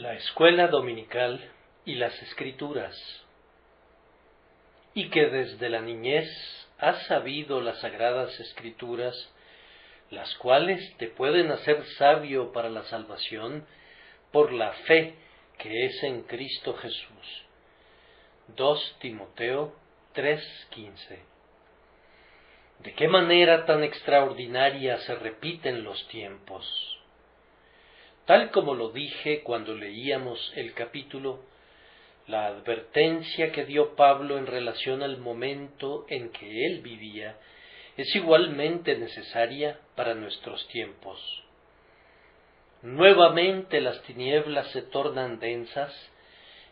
La escuela dominical y las escrituras, y que desde la niñez has sabido las sagradas escrituras, las cuales te pueden hacer sabio para la salvación por la fe que es en Cristo Jesús. 2 Timoteo 3:15. ¿De qué manera tan extraordinaria se repiten los tiempos? Tal como lo dije cuando leíamos el capítulo, la advertencia que dio Pablo en relación al momento en que él vivía es igualmente necesaria para nuestros tiempos. Nuevamente las tinieblas se tornan densas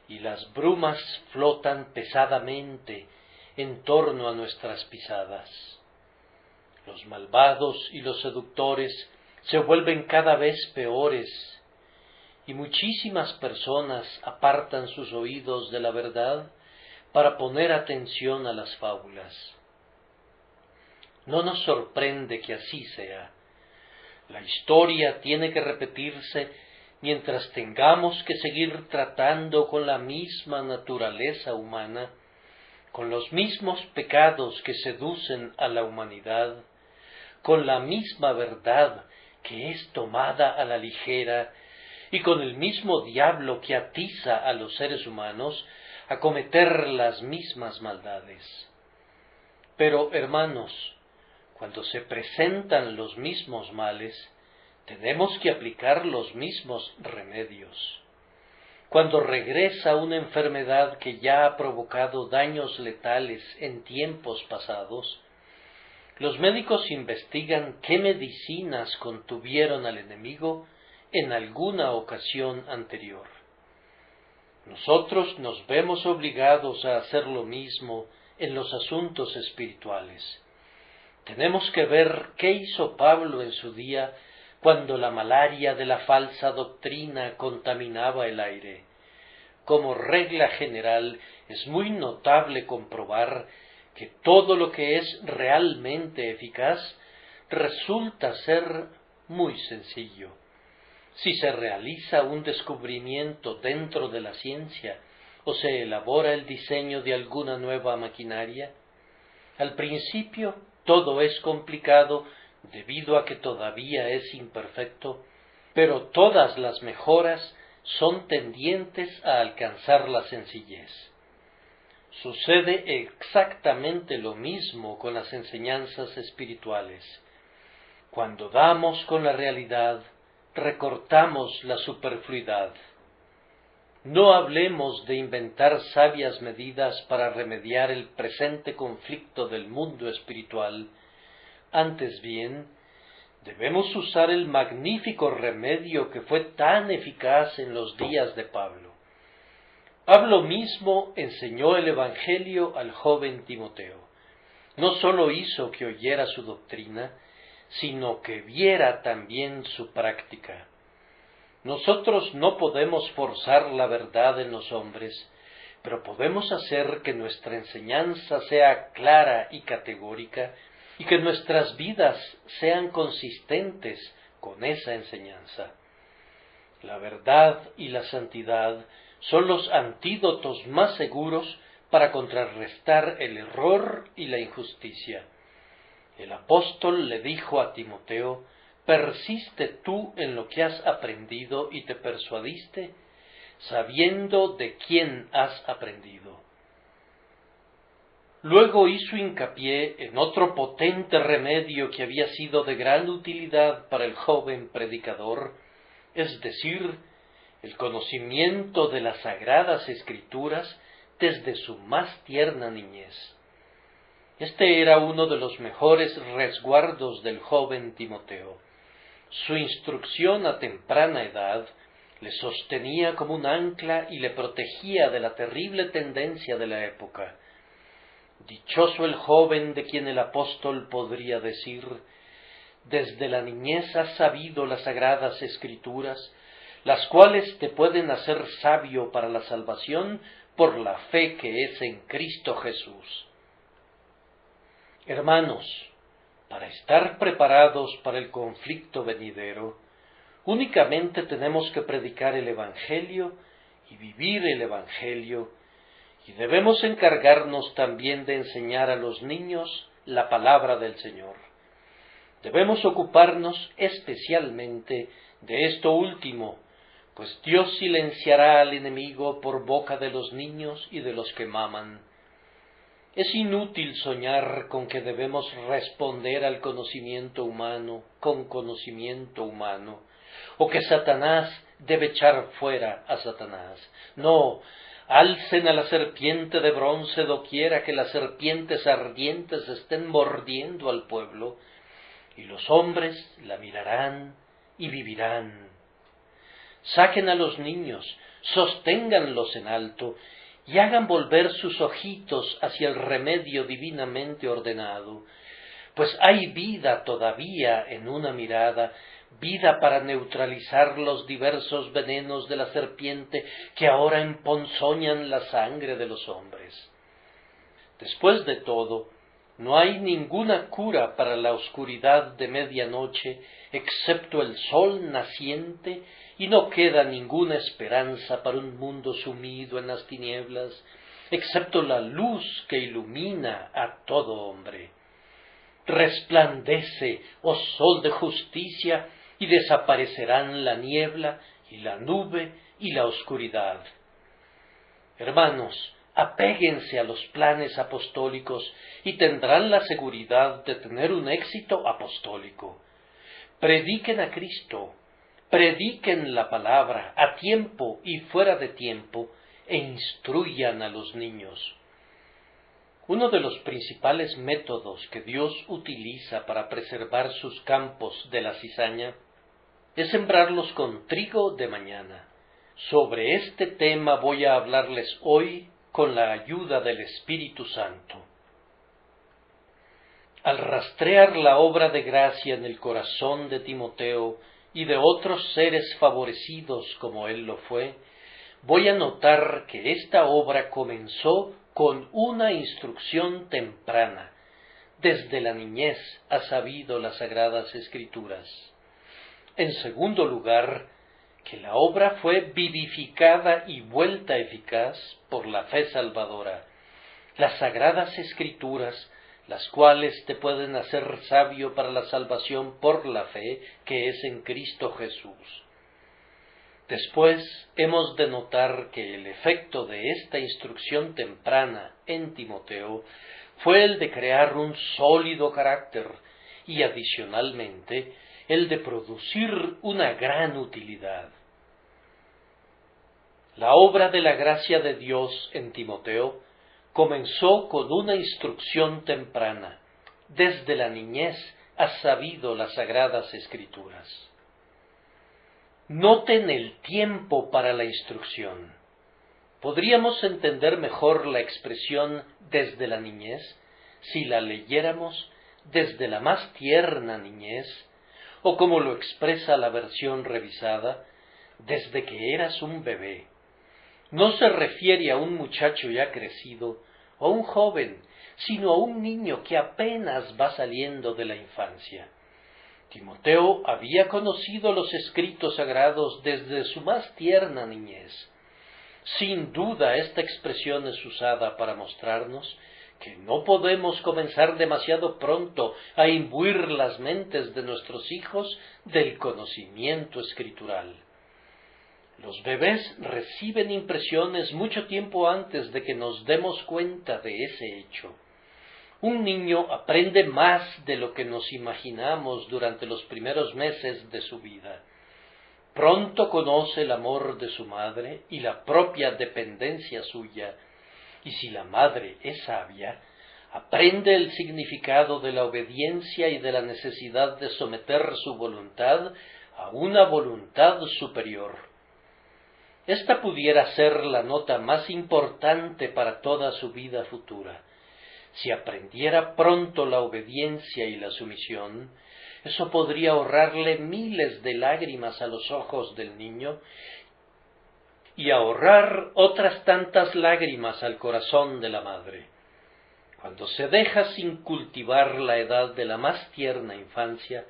y las brumas flotan pesadamente en torno a nuestras pisadas. Los malvados y los seductores se vuelven cada vez peores, y muchísimas personas apartan sus oídos de la verdad para poner atención a las fábulas. No nos sorprende que así sea. La historia tiene que repetirse mientras tengamos que seguir tratando con la misma naturaleza humana, con los mismos pecados que seducen a la humanidad, con la misma verdad que es tomada a la ligera y con el mismo diablo que atiza a los seres humanos a cometer las mismas maldades. Pero, hermanos, cuando se presentan los mismos males, tenemos que aplicar los mismos remedios. Cuando regresa una enfermedad que ya ha provocado daños letales en tiempos pasados, los médicos investigan qué medicinas contuvieron al enemigo en alguna ocasión anterior. Nosotros nos vemos obligados a hacer lo mismo en los asuntos espirituales. Tenemos que ver qué hizo Pablo en su día cuando la malaria de la falsa doctrina contaminaba el aire. Como regla general, es muy notable comprobar que todo lo que es realmente eficaz resulta ser muy sencillo. Si se realiza un descubrimiento dentro de la ciencia o se elabora el diseño de alguna nueva maquinaria, al principio todo es complicado debido a que todavía es imperfecto, pero todas las mejoras son tendientes a alcanzar la sencillez. Sucede exactamente lo mismo con las enseñanzas espirituales. Cuando damos con la realidad, recortamos la superfluidad. No hablemos de inventar sabias medidas para remediar el presente conflicto del mundo espiritual. Antes bien, debemos usar el magnífico remedio que fue tan eficaz en los días de Pablo. Pablo mismo enseñó el Evangelio al joven Timoteo. No sólo hizo que oyera su doctrina, sino que viera también su práctica. Nosotros no podemos forzar la verdad en los hombres, pero podemos hacer que nuestra enseñanza sea clara y categórica y que nuestras vidas sean consistentes con esa enseñanza. La verdad y la santidad son los antídotos más seguros para contrarrestar el error y la injusticia. El apóstol le dijo a Timoteo: persiste tú en lo que has aprendido y te persuadiste, sabiendo de quién has aprendido. Luego hizo hincapié en otro potente remedio que había sido de gran utilidad para el joven predicador, es decir, el conocimiento de las sagradas escrituras desde su más tierna niñez. Este era uno de los mejores resguardos del joven Timoteo. Su instrucción a temprana edad le sostenía como un ancla y le protegía de la terrible tendencia de la época. Dichoso el joven de quien el apóstol podría decir: desde la niñez has sabido las sagradas escrituras, las cuales te pueden hacer sabio para la salvación por la fe que es en Cristo Jesús. Hermanos, para estar preparados para el conflicto venidero, Únicamente tenemos que predicar el Evangelio y vivir el Evangelio, y debemos encargarnos también de enseñar a los niños la palabra del Señor. Debemos ocuparnos especialmente de esto último, pues Dios silenciará al enemigo por boca de los niños y de los que maman. Es inútil soñar con que debemos responder al conocimiento humano con conocimiento humano, o que Satanás debe echar fuera a Satanás. No, alcen a la serpiente de bronce doquiera que las serpientes ardientes estén mordiendo al pueblo, y los hombres la mirarán y vivirán. Saquen a los niños, sosténganlos en alto, y hagan volver sus ojitos hacia el remedio divinamente ordenado, pues hay vida todavía en una mirada, vida para neutralizar los diversos venenos de la serpiente que ahora emponzoñan la sangre de los hombres. Después de todo, no hay ninguna cura para la oscuridad de medianoche, excepto el sol naciente, y no queda ninguna esperanza para un mundo sumido en las tinieblas, excepto la luz que ilumina a todo hombre. Resplandece, oh sol de justicia, y desaparecerán la niebla, y la nube, y la oscuridad. Hermanos, apéguense a los planes apostólicos, y tendrán la seguridad de tener un éxito apostólico. Prediquen a Cristo, prediquen la palabra a tiempo y fuera de tiempo, e instruyan a los niños. Uno de los principales métodos que Dios utiliza para preservar sus campos de la cizaña es sembrarlos con trigo de mañana. Sobre este tema voy a hablarles hoy con la ayuda del Espíritu Santo. Al rastrear la obra de gracia en el corazón de Timoteo y de otros seres favorecidos como él lo fue, voy a notar que esta obra comenzó con una instrucción temprana. Desde la niñez ha sabido las Sagradas Escrituras. En segundo lugar, que la obra fue vivificada y vuelta eficaz por la fe salvadora. Las Sagradas Escrituras, las cuales te pueden hacer sabio para la salvación por la fe que es en Cristo Jesús. Después hemos de notar que el efecto de esta instrucción temprana en Timoteo fue el de crear un sólido carácter y adicionalmente el de producir una gran utilidad. La obra de la gracia de Dios en Timoteo comenzó con una instrucción temprana. Desde la niñez has sabido las Sagradas Escrituras. Noten el tiempo para la instrucción. Podríamos entender mejor la expresión desde la niñez si la leyéramos desde la más tierna niñez, o como lo expresa la versión revisada, desde que eras un bebé. No se refiere a un muchacho ya crecido o a un joven, sino a un niño que apenas va saliendo de la infancia. Timoteo había conocido los escritos sagrados desde su más tierna niñez. Sin duda esta expresión es usada para mostrarnos que no podemos comenzar demasiado pronto a imbuir las mentes de nuestros hijos del conocimiento escritural. Los bebés reciben impresiones mucho tiempo antes de que nos demos cuenta de ese hecho. Un niño aprende más de lo que nos imaginamos durante los primeros meses de su vida. Pronto conoce el amor de su madre y la propia dependencia suya, y si la madre es sabia, aprende el significado de la obediencia y de la necesidad de someter su voluntad a una voluntad superior. Esta pudiera ser la nota más importante para toda su vida futura. Si aprendiera pronto la obediencia y la sumisión, eso podría ahorrarle miles de lágrimas a los ojos del niño y ahorrar otras tantas lágrimas al corazón de la madre. Cuando se deja sin cultivar la edad de la más tierna infancia,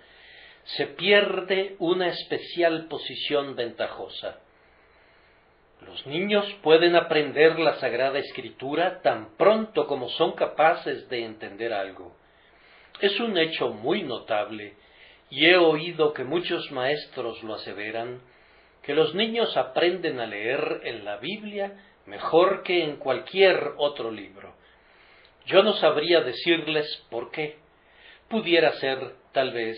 se pierde una especial posición ventajosa. Los niños pueden aprender la Sagrada Escritura tan pronto como son capaces de entender algo. Es un hecho muy notable, y he oído que muchos maestros lo aseveran, que los niños aprenden a leer en la Biblia mejor que en cualquier otro libro. Yo no sabría decirles por qué. Pudiera ser, tal vez,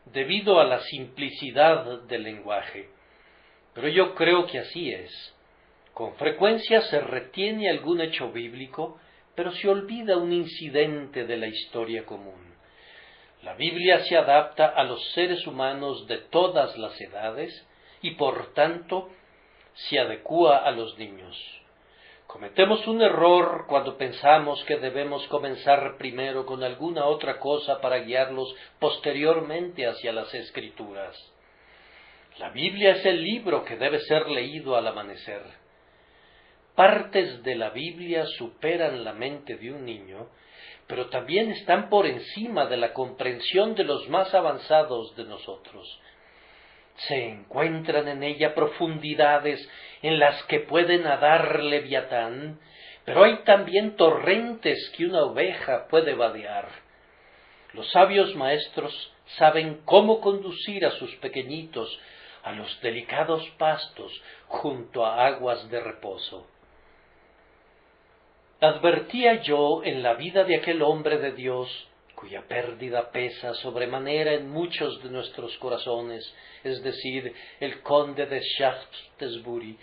debido a la simplicidad del lenguaje, pero yo creo que así es. Con frecuencia se retiene algún hecho bíblico, pero se olvida un incidente de la historia común. La Biblia se adapta a los seres humanos de todas las edades y por tanto se adecúa a los niños. Cometemos un error cuando pensamos que debemos comenzar primero con alguna otra cosa para guiarlos posteriormente hacia las Escrituras. La Biblia es el libro que debe ser leído al amanecer. Partes de la Biblia superan la mente de un niño, pero también están por encima de la comprensión de los más avanzados de nosotros. Se encuentran en ella profundidades en las que puede nadar Leviatán, pero hay también torrentes que una oveja puede vadear. Los sabios maestros saben cómo conducir a sus pequeñitos a los delicados pastos junto a aguas de reposo. Advertía yo en la vida de aquel hombre de Dios, cuya pérdida pesa sobremanera en muchos de nuestros corazones, es decir, el conde de Shaftesbury,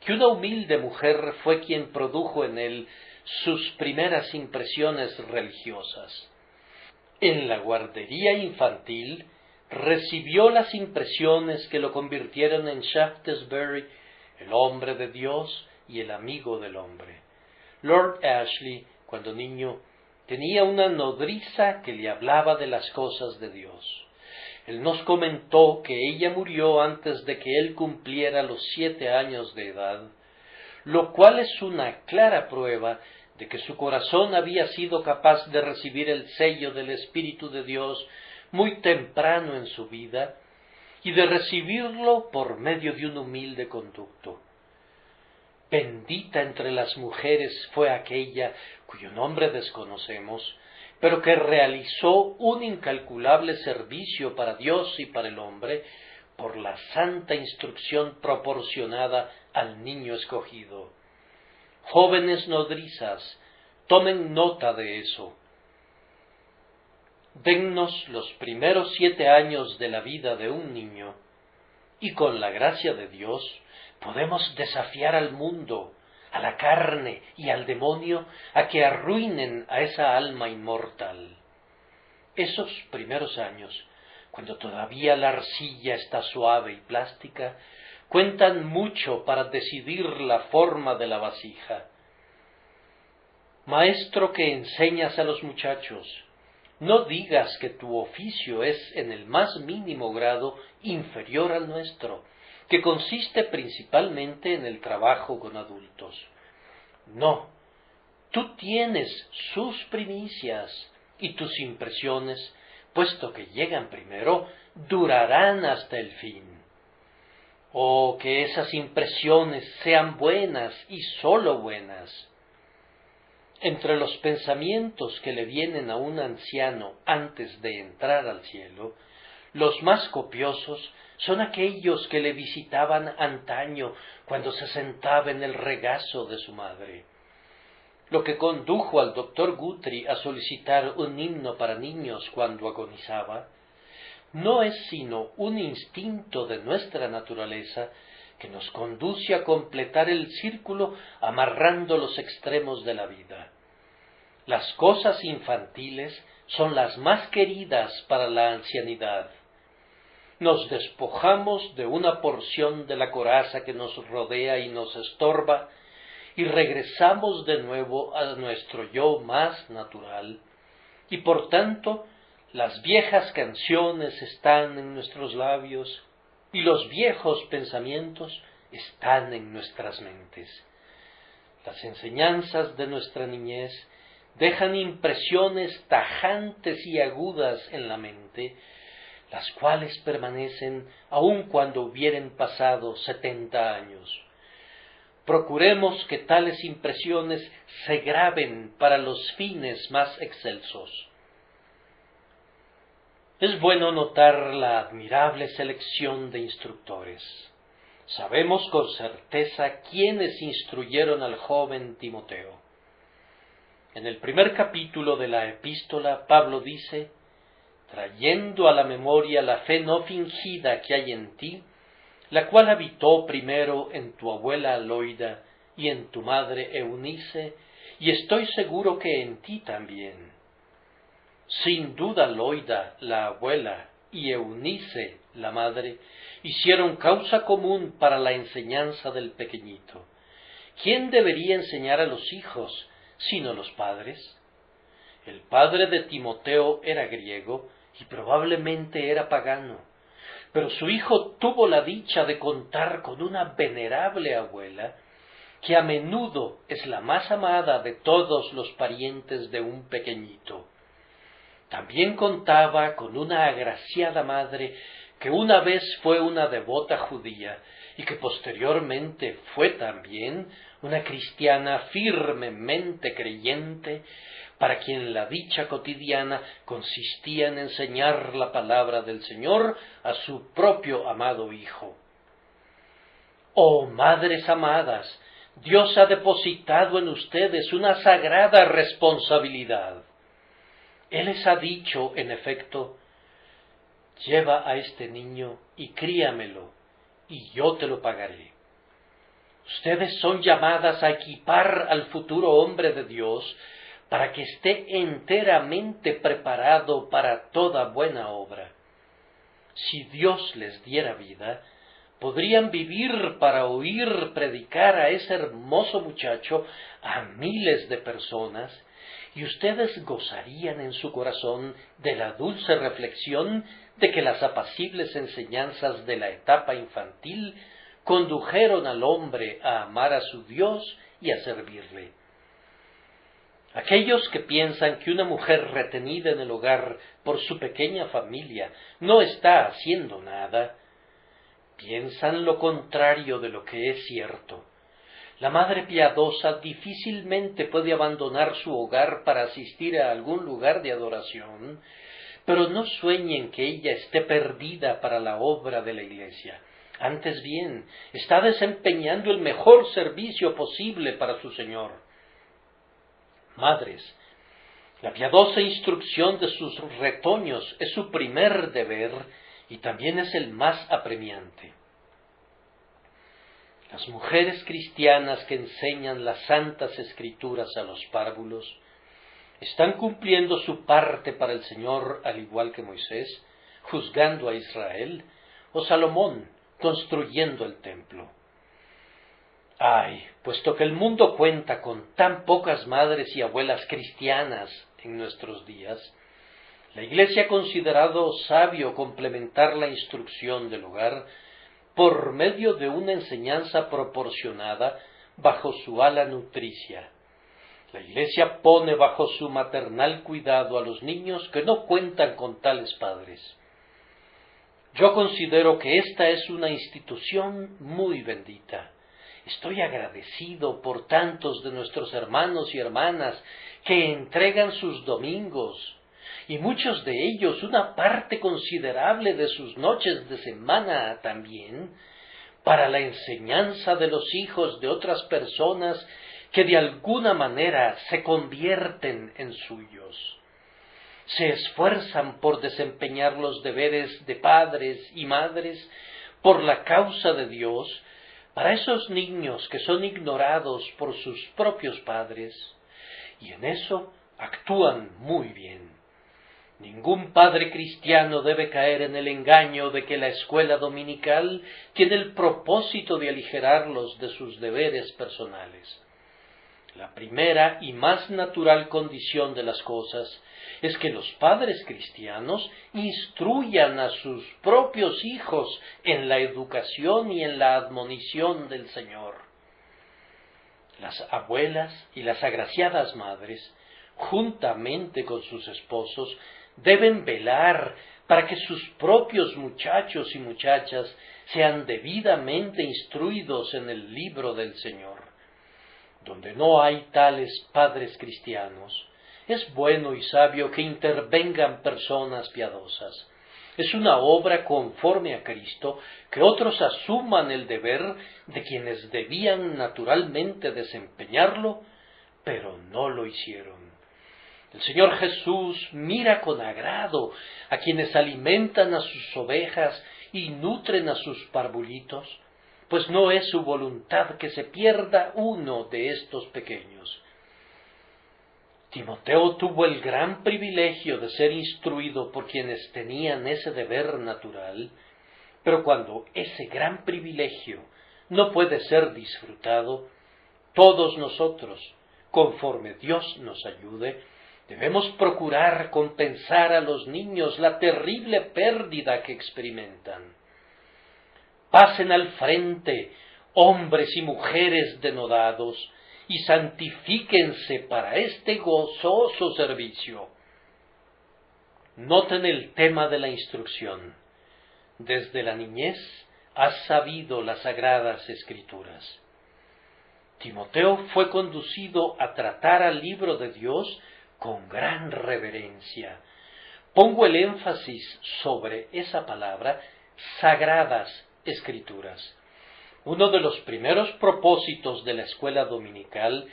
que una humilde mujer fue quien produjo en él sus primeras impresiones religiosas. En la guardería infantil recibió las impresiones que lo convirtieron en Shaftesbury, el hombre de Dios y el amigo del hombre. Lord Ashley, cuando niño, tenía una nodriza que le hablaba de las cosas de Dios. Él nos comentó que ella murió antes de que él cumpliera los 7 años de edad, lo cual es una clara prueba de que su corazón había sido capaz de recibir el sello del Espíritu de Dios muy temprano en su vida y de recibirlo por medio de un humilde conducto. Bendita entre las mujeres fue aquella cuyo nombre desconocemos, pero que realizó un incalculable servicio para Dios y para el hombre por la santa instrucción proporcionada al niño escogido. Jóvenes nodrizas, tomen nota de eso. Dennos los primeros 7 años de la vida de un niño, y con la gracia de Dios podemos desafiar al mundo, a la carne y al demonio a que arruinen a esa alma inmortal. Esos primeros años, cuando todavía la arcilla está suave y plástica, cuentan mucho para decidir la forma de la vasija. Maestro que enseñas a los muchachos, no digas que tu oficio es en el más mínimo grado inferior al nuestro, que consiste principalmente en el trabajo con adultos. No, tú tienes sus primicias y tus impresiones, puesto que llegan primero, durarán hasta el fin. Oh, que esas impresiones sean buenas y sólo buenas. Entre los pensamientos que le vienen a un anciano antes de entrar al cielo, los más copiosos son aquellos que le visitaban antaño cuando se sentaba en el regazo de su madre. Lo que condujo al doctor Guthrie a solicitar un himno para niños cuando agonizaba, no es sino un instinto de nuestra naturaleza que nos conduce a completar el círculo amarrando los extremos de la vida. Las cosas infantiles son las más queridas para la ancianidad. Nos despojamos de una porción de la coraza que nos rodea y nos estorba, y regresamos de nuevo a nuestro yo más natural, y por tanto las viejas canciones están en nuestros labios, y los viejos pensamientos están en nuestras mentes. Las enseñanzas de nuestra niñez dejan impresiones tajantes y agudas en la mente, las cuales permanecen aun cuando hubieren pasado 70 años. Procuremos que tales impresiones se graben para los fines más excelsos. Es bueno notar la admirable selección de instructores. Sabemos con certeza quiénes instruyeron al joven Timoteo. En el primer capítulo de la epístola, Pablo dice: trayendo a la memoria la fe no fingida que hay en ti, la cual habitó primero en tu abuela Loida y en tu madre Eunice, y estoy seguro que en ti también. Sin duda Loida, la abuela, y Eunice, la madre, hicieron causa común para la enseñanza del pequeñito. ¿Quién debería enseñar a los hijos, sino los padres? El padre de Timoteo era griego y probablemente era pagano, pero su hijo tuvo la dicha de contar con una venerable abuela, que a menudo es la más amada de todos los parientes de un pequeñito. También contaba con una agraciada madre, que una vez fue una devota judía y que posteriormente fue también una cristiana firmemente creyente, para quien la dicha cotidiana consistía en enseñar la palabra del Señor a su propio amado hijo. Oh madres amadas, Dios ha depositado en ustedes una sagrada responsabilidad. Él les ha dicho, en efecto: lleva a este niño y críamelo, y yo te lo pagaré. Ustedes son llamadas a equipar al futuro hombre de Dios para que esté enteramente preparado para toda buena obra. Si Dios les diera vida, podrían vivir para oír predicar a ese hermoso muchacho a miles de personas, y ustedes gozarían en su corazón de la dulce reflexión de que las apacibles enseñanzas de la etapa infantil condujeron al hombre a amar a su Dios y a servirle. Aquellos que piensan que una mujer retenida en el hogar por su pequeña familia no está haciendo nada, piensan lo contrario de lo que es cierto. La madre piadosa difícilmente puede abandonar su hogar para asistir a algún lugar de adoración, pero no sueñen que ella esté perdida para la obra de la Iglesia. Antes bien, está desempeñando el mejor servicio posible para su Señor. Madres, la piadosa instrucción de sus retoños es su primer deber y también es el más apremiante. Las mujeres cristianas que enseñan las santas escrituras a los párvulos están cumpliendo su parte para el Señor, al igual que Moisés, juzgando a Israel, o Salomón, construyendo el templo. Ay, puesto que el mundo cuenta con tan pocas madres y abuelas cristianas en nuestros días, la Iglesia ha considerado sabio complementar la instrucción del hogar por medio de una enseñanza proporcionada bajo su ala nutricia. La Iglesia pone bajo su maternal cuidado a los niños que no cuentan con tales padres. Yo considero que esta es una institución muy bendita. Estoy agradecido por tantos de nuestros hermanos y hermanas que entregan sus domingos, y muchos de ellos una parte considerable de sus noches de semana también, para la enseñanza de los hijos de otras personas que de alguna manera se convierten en suyos. Se esfuerzan por desempeñar los deberes de padres y madres por la causa de Dios para esos niños que son ignorados por sus propios padres, y en eso actúan muy bien. Ningún padre cristiano debe caer en el engaño de que la escuela dominical tiene el propósito de aligerarlos de sus deberes personales. La primera y más natural condición de las cosas es que los padres cristianos instruyan a sus propios hijos en la educación y en la admonición del Señor. Las abuelas y las agraciadas madres, juntamente con sus esposos, deben velar para que sus propios muchachos y muchachas sean debidamente instruidos en el libro del Señor. Donde no hay tales padres cristianos, es bueno y sabio que intervengan personas piadosas. Es una obra conforme a Cristo que otros asuman el deber de quienes debían naturalmente desempeñarlo, pero no lo hicieron. El Señor Jesús mira con agrado a quienes alimentan a sus ovejas y nutren a sus parvulitos, pues no es su voluntad que se pierda uno de estos pequeños. Timoteo tuvo el gran privilegio de ser instruido por quienes tenían ese deber natural, pero cuando ese gran privilegio no puede ser disfrutado, todos nosotros, conforme Dios nos ayude, debemos procurar compensar a los niños la terrible pérdida que experimentan. Pasen al frente, hombres y mujeres denodados, y santifíquense para este gozoso servicio. Noten el tema de la instrucción. Desde la niñez has sabido las sagradas Escrituras. Timoteo fue conducido a tratar al libro de Dios con gran reverencia. Pongo el énfasis sobre esa palabra, sagradas Escrituras. Uno de los primeros propósitos de la escuela dominical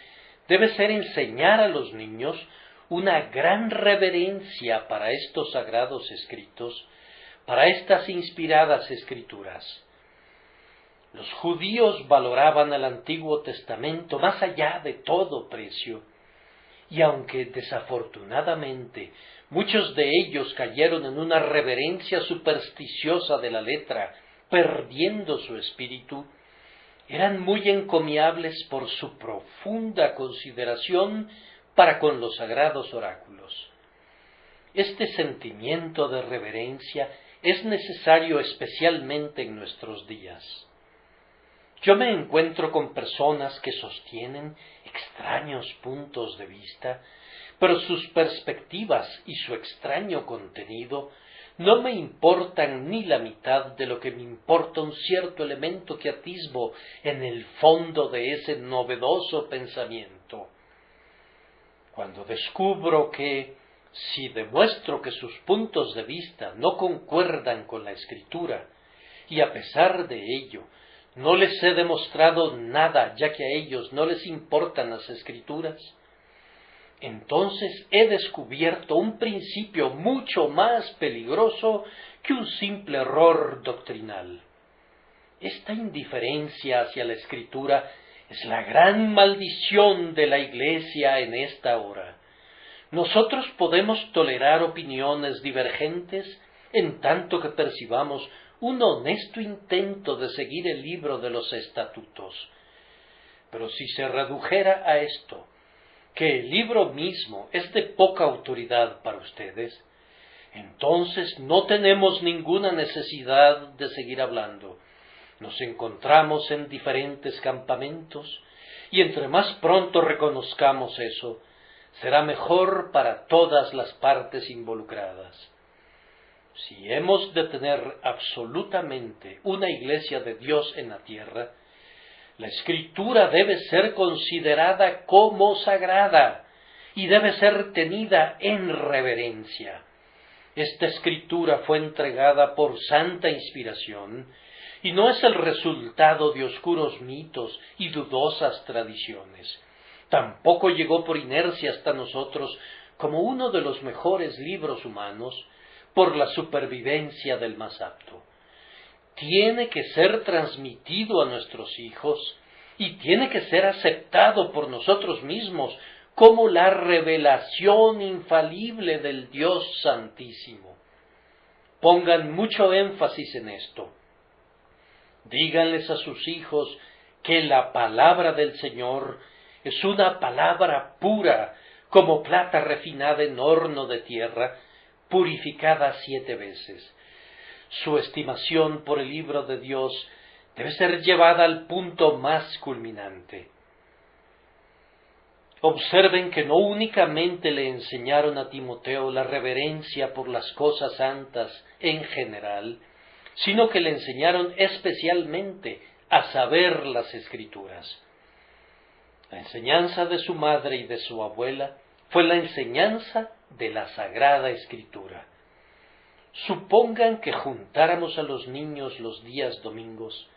debe ser enseñar a los niños una gran reverencia para estos sagrados escritos, para estas inspiradas Escrituras. Los judíos valoraban el Antiguo Testamento más allá de todo precio, y aunque desafortunadamente muchos de ellos cayeron en una reverencia supersticiosa de la letra, perdiendo su espíritu, eran muy encomiables por su profunda consideración para con los sagrados oráculos. Este sentimiento de reverencia es necesario especialmente en nuestros días. Yo me encuentro con personas que sostienen extraños puntos de vista, pero sus perspectivas y su extraño contenido no me importan ni la mitad de lo que me importa un cierto elemento que atisbo en el fondo de ese novedoso pensamiento. Cuando descubro que, si demuestro que sus puntos de vista no concuerdan con la Escritura, y a pesar de ello, no les he demostrado nada, ya que a ellos no les importan las Escrituras, entonces he descubierto un principio mucho más peligroso que un simple error doctrinal. Esta indiferencia hacia la Escritura es la gran maldición de la Iglesia en esta hora. Nosotros podemos tolerar opiniones divergentes en tanto que percibamos un honesto intento de seguir el libro de los estatutos. Pero si se redujera a esto, que el libro mismo es de poca autoridad para ustedes, entonces no tenemos ninguna necesidad de seguir hablando. Nos encontramos en diferentes campamentos, y entre más pronto reconozcamos eso, será mejor para todas las partes involucradas. Si hemos de tener absolutamente una iglesia de Dios en la tierra, la Escritura debe ser considerada como sagrada y debe ser tenida en reverencia. Esta Escritura fue entregada por santa inspiración y no es el resultado de oscuros mitos y dudosas tradiciones. Tampoco llegó por inercia hasta nosotros como uno de los mejores libros humanos por la supervivencia del más apto. Tiene que ser transmitido a nuestros hijos y tiene que ser aceptado por nosotros mismos como la revelación infalible del Dios Santísimo. Pongan mucho énfasis en esto. Díganles a sus hijos que la palabra del Señor es una palabra pura, como plata refinada en horno de tierra, purificada 7 veces. Su estimación por el libro de Dios debe ser llevada al punto más culminante. Observen que no únicamente le enseñaron a Timoteo la reverencia por las cosas santas en general, sino que le enseñaron especialmente a saber las Escrituras. La enseñanza de su madre y de su abuela fue la enseñanza de la Sagrada Escritura. Supongan que juntáramos a los niños los días domingos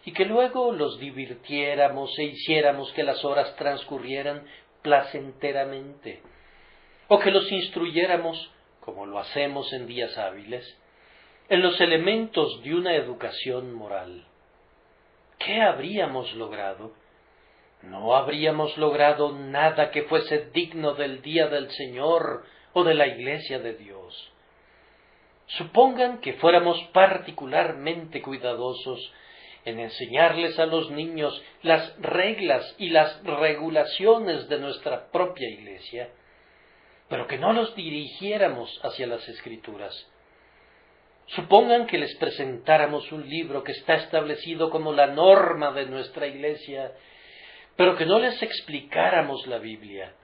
y que luego los divirtiéramos e hiciéramos que las horas transcurrieran placenteramente, o que los instruyéramos, como lo hacemos en días hábiles, en los elementos de una educación moral. ¿Qué habríamos logrado? No habríamos logrado nada que fuese digno del día del Señor o de la Iglesia de Dios. Supongan que fuéramos particularmente cuidadosos en enseñarles a los niños las reglas y las regulaciones de nuestra propia Iglesia, pero que no los dirigiéramos hacia las Escrituras. Supongan que les presentáramos un libro que está establecido como la norma de nuestra Iglesia, pero que no les explicáramos la Biblia.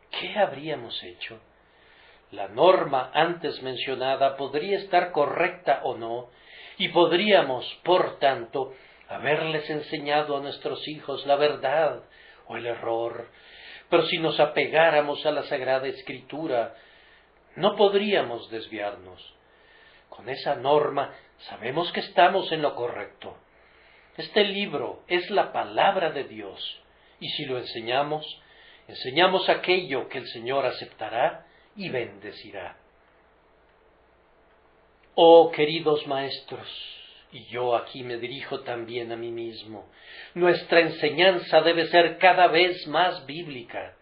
¿Qué habríamos hecho? La norma antes mencionada podría estar correcta o no, y podríamos, por tanto, haberles enseñado a nuestros hijos la verdad o el error, pero si nos apegáramos a la Sagrada Escritura, no podríamos desviarnos. Con esa norma sabemos que estamos en lo correcto. Este libro es la palabra de Dios, y si lo enseñamos, enseñamos aquello que el Señor aceptará y bendecirá. Oh queridos maestros, y yo aquí me dirijo también a mí mismo, nuestra enseñanza debe ser cada vez más bíblica.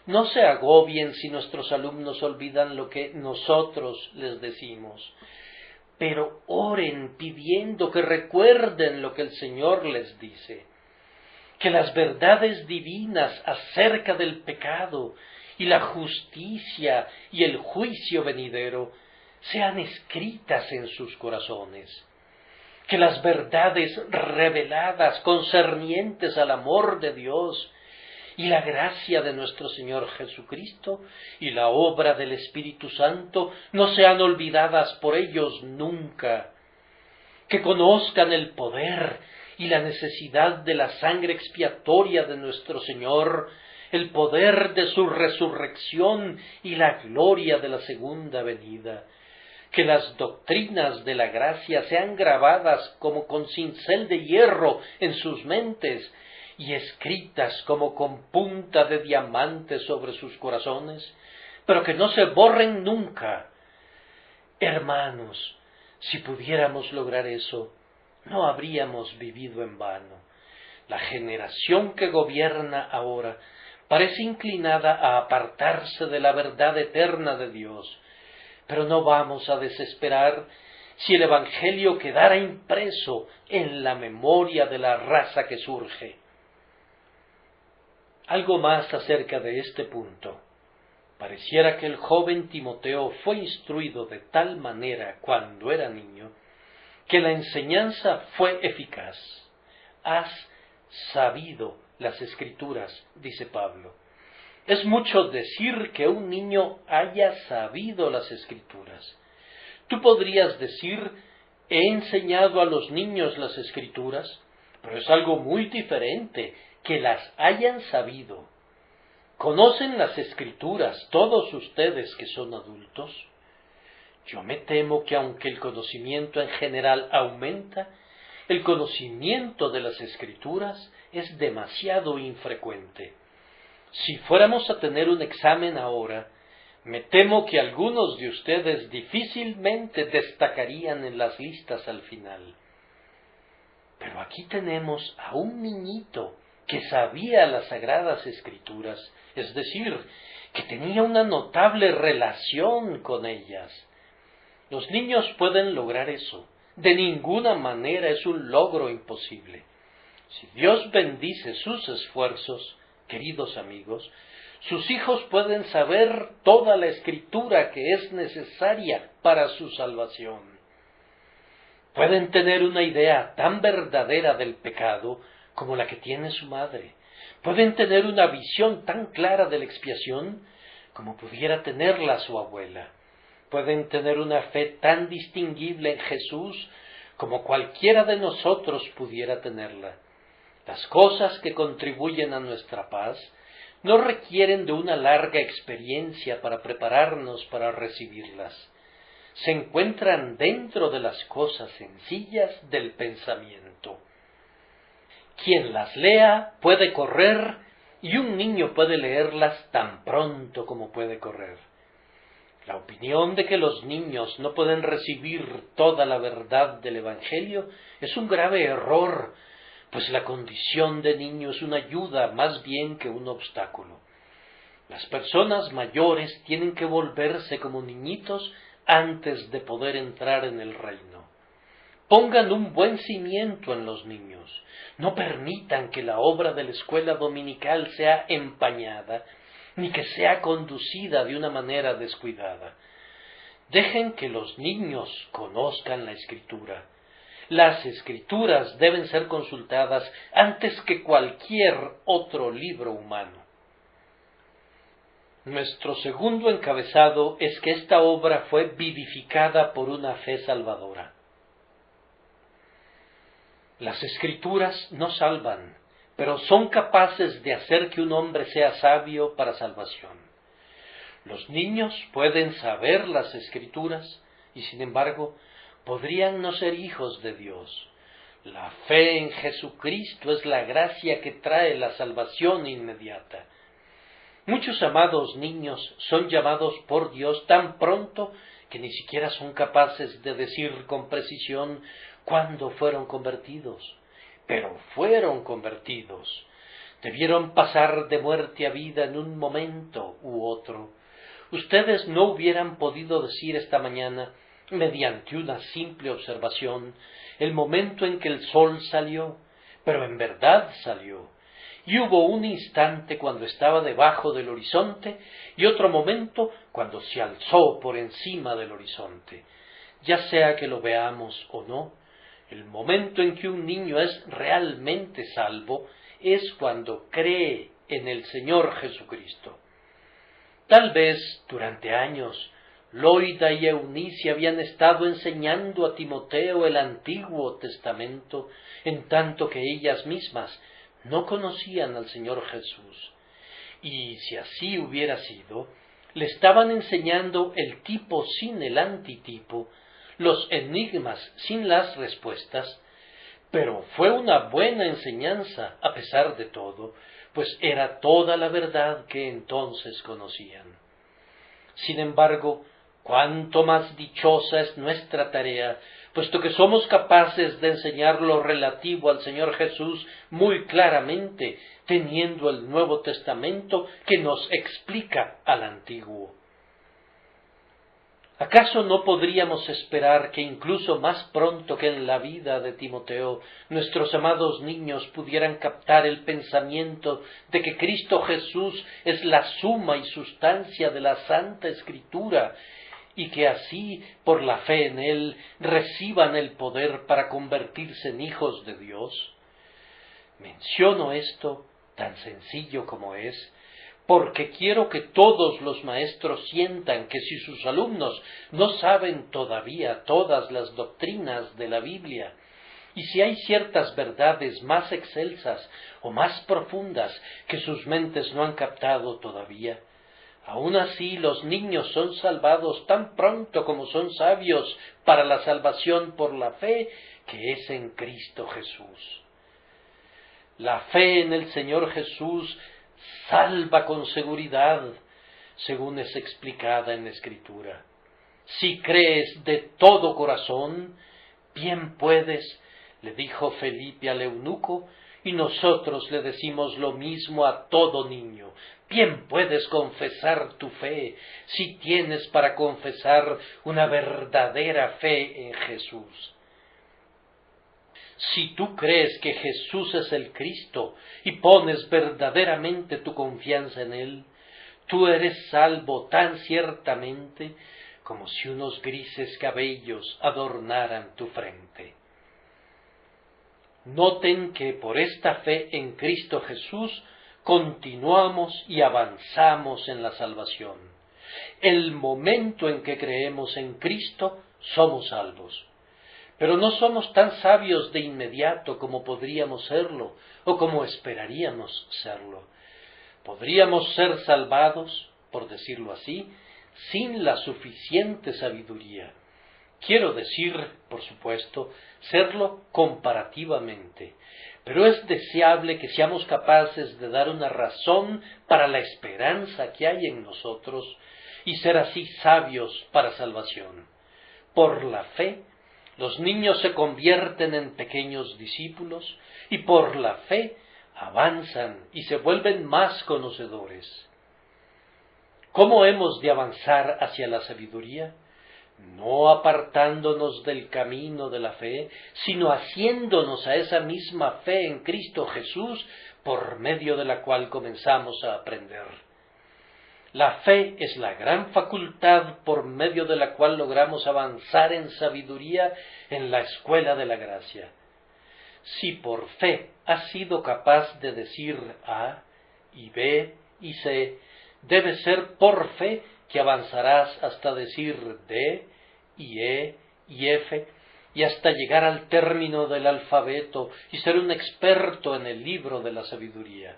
No se agobien si nuestros alumnos olvidan lo que nosotros les decimos, pero oren pidiendo que recuerden lo que el Señor les dice, que las verdades divinas acerca del pecado y la justicia y el juicio venidero sean escritas en sus corazones, que las verdades reveladas concernientes al amor de Dios y la gracia de nuestro Señor Jesucristo y la obra del Espíritu Santo no sean olvidadas por ellos nunca, que conozcan el poder y la necesidad de la sangre expiatoria de nuestro Señor, el poder de su resurrección y la gloria de la segunda venida, que las doctrinas de la gracia sean grabadas como con cincel de hierro en sus mentes y escritas como con punta de diamante sobre sus corazones, pero que no se borren nunca. Hermanos, si pudiéramos lograr eso, no habríamos vivido en vano. La generación que gobierna ahora parece inclinada a apartarse de la verdad eterna de Dios, pero no vamos a desesperar si el Evangelio quedara impreso en la memoria de la raza que surge. Algo más acerca de este punto. Pareciera que el joven Timoteo fue instruido de tal manera cuando era niño, que la enseñanza fue eficaz. Has sabido las Escrituras, dice Pablo. Es mucho decir que un niño haya sabido las Escrituras. Tú podrías decir, he enseñado a los niños las Escrituras, pero es algo muy diferente que las hayan sabido. ¿Conocen las Escrituras todos ustedes que son adultos? Yo me temo que aunque el conocimiento en general aumenta, el conocimiento de las Escrituras es demasiado infrecuente. Si fuéramos a tener un examen ahora, me temo que algunos de ustedes difícilmente destacarían en las listas al final. Pero aquí tenemos a un niñito que sabía las Sagradas Escrituras, es decir, que tenía una notable relación con ellas. Los niños pueden lograr eso. De ninguna manera es un logro imposible. Si Dios bendice sus esfuerzos, queridos amigos, sus hijos pueden saber toda la Escritura que es necesaria para su salvación. Pueden tener una idea tan verdadera del pecado como la que tiene su madre. Pueden tener una visión tan clara de la expiación como pudiera tenerla su abuela. Pueden tener una fe tan distinguible en Jesús como cualquiera de nosotros pudiera tenerla. Las cosas que contribuyen a nuestra paz no requieren de una larga experiencia para prepararnos para recibirlas. Se encuentran dentro de las cosas sencillas del pensamiento. Quien las lea puede correr, y un niño puede leerlas tan pronto como puede correr. La opinión de que los niños no pueden recibir toda la verdad del Evangelio es un grave error, pues la condición de niño es una ayuda más bien que un obstáculo. Las personas mayores tienen que volverse como niñitos antes de poder entrar en el reino. Pongan un buen cimiento en los niños. No permitan que la obra de la escuela dominical sea empañada, ni que sea conducida de una manera descuidada. Dejen que los niños conozcan la Escritura. Las Escrituras deben ser consultadas antes que cualquier otro libro humano. Nuestro segundo encabezado es que esta obra fue vivificada por una fe salvadora. Las Escrituras no salvan, pero son capaces de hacer que un hombre sea sabio para salvación. Los niños pueden saber las Escrituras y, sin embargo, podrían no ser hijos de Dios. La fe en Jesucristo es la gracia que trae la salvación inmediata. Muchos amados niños son llamados por Dios tan pronto que ni siquiera son capaces de decir con precisión cuándo fueron convertidos, pero fueron convertidos. Debieron pasar de muerte a vida en un momento u otro. Ustedes no hubieran podido decir esta mañana, mediante una simple observación, el momento en que el sol salió, pero en verdad salió. Y hubo un instante cuando estaba debajo del horizonte y otro momento cuando se alzó por encima del horizonte. Ya sea que lo veamos o no, el momento en que un niño es realmente salvo es cuando cree en el Señor Jesucristo. Tal vez durante años Loida y Eunice habían estado enseñando a Timoteo el Antiguo Testamento, en tanto que ellas mismas no conocían al Señor Jesús. Y si así hubiera sido, le estaban enseñando el tipo sin el antitipo, los enigmas sin las respuestas, pero fue una buena enseñanza a pesar de todo, pues era toda la verdad que entonces conocían. Sin embargo, cuánto más dichosa es nuestra tarea, puesto que somos capaces de enseñar lo relativo al Señor Jesús muy claramente, teniendo el Nuevo Testamento que nos explica al Antiguo. ¿Acaso no podríamos esperar que incluso más pronto que en la vida de Timoteo, nuestros amados niños pudieran captar el pensamiento de que Cristo Jesús es la suma y sustancia de la Santa Escritura, y que así, por la fe en Él, reciban el poder para convertirse en hijos de Dios? Menciono esto, tan sencillo como es, porque quiero que todos los maestros sientan que si sus alumnos no saben todavía todas las doctrinas de la Biblia, y si hay ciertas verdades más excelsas o más profundas que sus mentes no han captado todavía, aun así los niños son salvados tan pronto como son sabios para la salvación por la fe que es en Cristo Jesús. La fe en el Señor Jesús salva con seguridad, según es explicada en la Escritura. Si crees de todo corazón, bien puedes, le dijo Felipe al eunuco, y nosotros le decimos lo mismo a todo niño. Bien puedes confesar tu fe, si tienes para confesar una verdadera fe en Jesús. Si tú crees que Jesús es el Cristo y pones verdaderamente tu confianza en Él, tú eres salvo tan ciertamente como si unos grises cabellos adornaran tu frente. Noten que por esta fe en Cristo Jesús continuamos y avanzamos en la salvación. El momento en que creemos en Cristo, somos salvos. Pero no somos tan sabios de inmediato como podríamos serlo o como esperaríamos serlo. Podríamos ser salvados, por decirlo así, sin la suficiente sabiduría. Quiero decir, por supuesto, serlo comparativamente, pero es deseable que seamos capaces de dar una razón para la esperanza que hay en nosotros y ser así sabios para salvación. Por la fe, los niños se convierten en pequeños discípulos y por la fe avanzan y se vuelven más conocedores. ¿Cómo hemos de avanzar hacia la sabiduría? No apartándonos del camino de la fe, sino haciéndonos a esa misma fe en Cristo Jesús, por medio de la cual comenzamos a aprender. La fe es la gran facultad por medio de la cual logramos avanzar en sabiduría en la escuela de la gracia. Si por fe has sido capaz de decir A y B y C, debe ser por fe que avanzarás hasta decir D y E y F y hasta llegar al término del alfabeto y ser un experto en el libro de la sabiduría.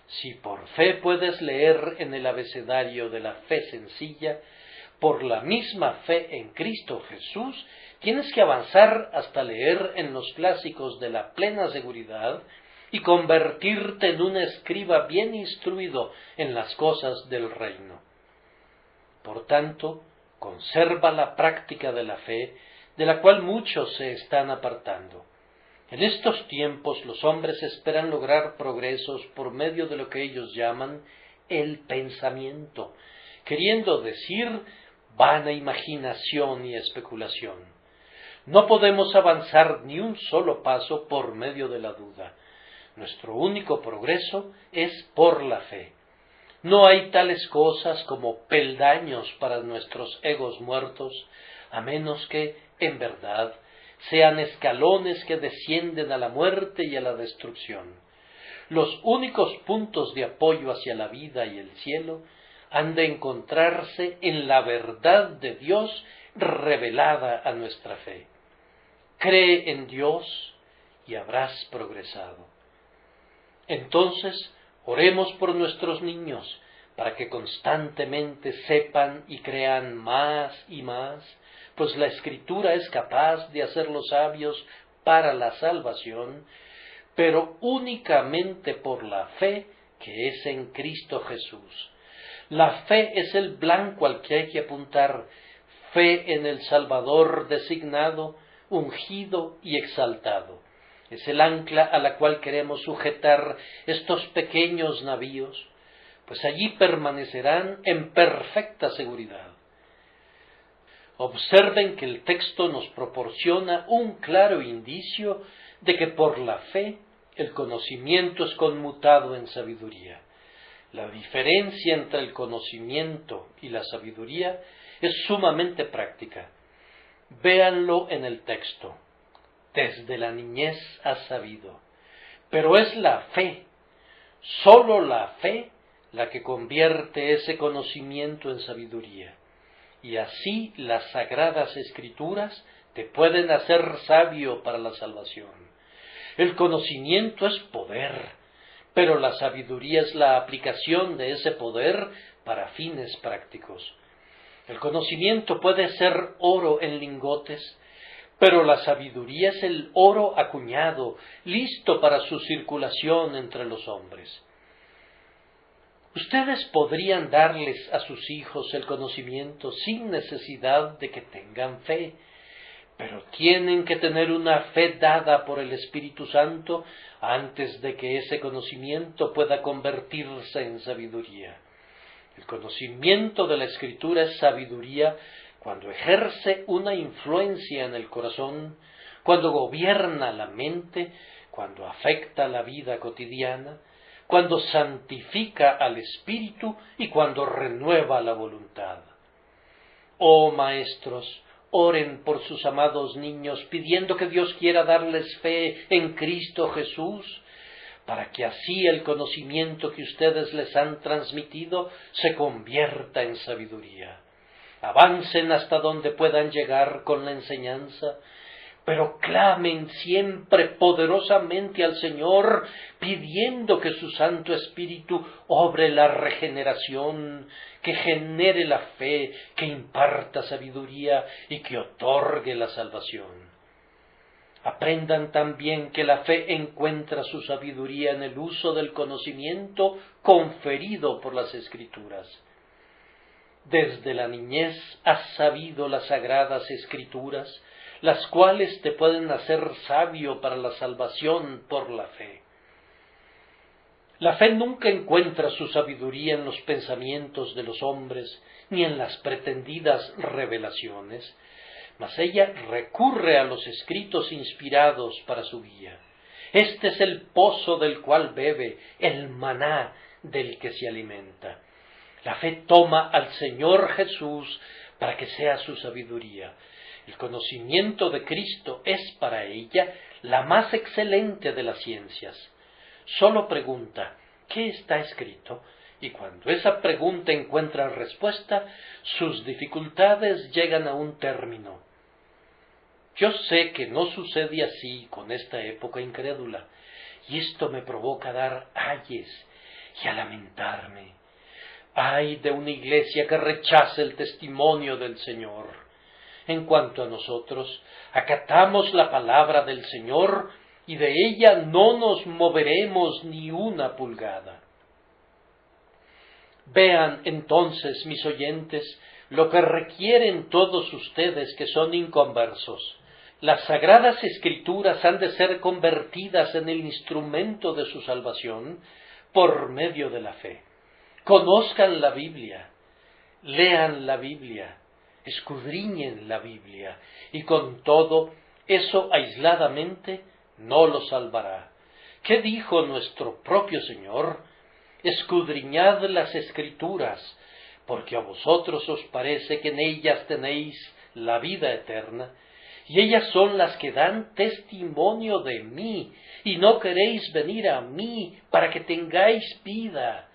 Si por fe puedes leer en el abecedario de la fe sencilla, por la misma fe en Cristo Jesús, tienes que avanzar hasta leer en los clásicos de la plena seguridad y convertirte en un escriba bien instruido en las cosas del reino. Por tanto, conserva la práctica de la fe, de la cual muchos se están apartando. En estos tiempos los hombres esperan lograr progresos por medio de lo que ellos llaman el pensamiento, queriendo decir vana imaginación y especulación. No podemos avanzar ni un solo paso por medio de la duda. Nuestro único progreso es por la fe. No hay tales cosas como peldaños para nuestros egos muertos, a menos que, en verdad, sean escalones que descienden a la muerte y a la destrucción. Los únicos puntos de apoyo hacia la vida y el cielo han de encontrarse en la verdad de Dios revelada a nuestra fe. Cree en Dios y habrás progresado. Entonces, oremos por nuestros niños, para que constantemente sepan y crean más y más, pues la Escritura es capaz de hacerlos sabios para la salvación, pero únicamente por la fe que es en Cristo Jesús. La fe es el blanco al que hay que apuntar, fe en el Salvador designado, ungido y exaltado. Es el ancla a la cual queremos sujetar estos pequeños navíos, pues allí permanecerán en perfecta seguridad. Observen que el texto nos proporciona un claro indicio de que por la fe el conocimiento es conmutado en sabiduría. La diferencia entre el conocimiento y la sabiduría es sumamente práctica. Véanlo en el texto. Desde la niñez has sabido. Pero es la fe, sólo la fe, la que convierte ese conocimiento en sabiduría. Y así las sagradas escrituras te pueden hacer sabio para la salvación. El conocimiento es poder, pero la sabiduría es la aplicación de ese poder para fines prácticos. El conocimiento puede ser oro en lingotes, pero la sabiduría es el oro acuñado, listo para su circulación entre los hombres. Ustedes podrían darles a sus hijos el conocimiento sin necesidad de que tengan fe, pero tienen que tener una fe dada por el Espíritu Santo antes de que ese conocimiento pueda convertirse en sabiduría. El conocimiento de la Escritura es sabiduría cuando ejerce una influencia en el corazón, cuando gobierna la mente, cuando afecta la vida cotidiana, cuando santifica al espíritu y cuando renueva la voluntad. Oh maestros, Oren por sus amados niños, pidiendo que Dios quiera darles fe en Cristo Jesús, para que así el conocimiento que ustedes les han transmitido se convierta en sabiduría. Avancen hasta donde puedan llegar con la enseñanza, pero clamen siempre poderosamente al Señor, pidiendo que su Santo Espíritu obre la regeneración, que genere la fe, que imparta sabiduría y que otorgue la salvación. Aprendan también que la fe encuentra su sabiduría en el uso del conocimiento conferido por las Escrituras. Desde la niñez has sabido las sagradas Escrituras, las cuales te pueden hacer sabio para la salvación por la fe. La fe nunca encuentra su sabiduría en los pensamientos de los hombres, ni en las pretendidas revelaciones, mas ella recurre a los escritos inspirados para su guía. Este es el pozo del cual bebe, el maná del que se alimenta. La fe toma al Señor Jesús para que sea su sabiduría. El conocimiento de Cristo es para ella la más excelente de las ciencias. Solo pregunta, ¿qué está escrito? Y cuando esa pregunta encuentra respuesta, sus dificultades llegan a un término. Yo sé que no sucede así con esta época incrédula, y esto me provoca a dar ayes y a lamentarme. Ay de una iglesia que rechace el testimonio del Señor. En cuanto a nosotros, acatamos la palabra del Señor y de ella no nos moveremos ni una pulgada. Vean entonces, mis oyentes, lo que requieren todos ustedes que son inconversos. Las sagradas Escrituras han de ser convertidas en el instrumento de su salvación por medio de la fe. Conozcan la Biblia, lean la Biblia, escudriñen la Biblia, y con todo, eso aisladamente no los salvará. ¿Qué dijo nuestro propio Señor? Escudriñad las Escrituras, porque a vosotros os parece que en ellas tenéis la vida eterna, y ellas son las que dan testimonio de mí, y no queréis venir a mí para que tengáis vida.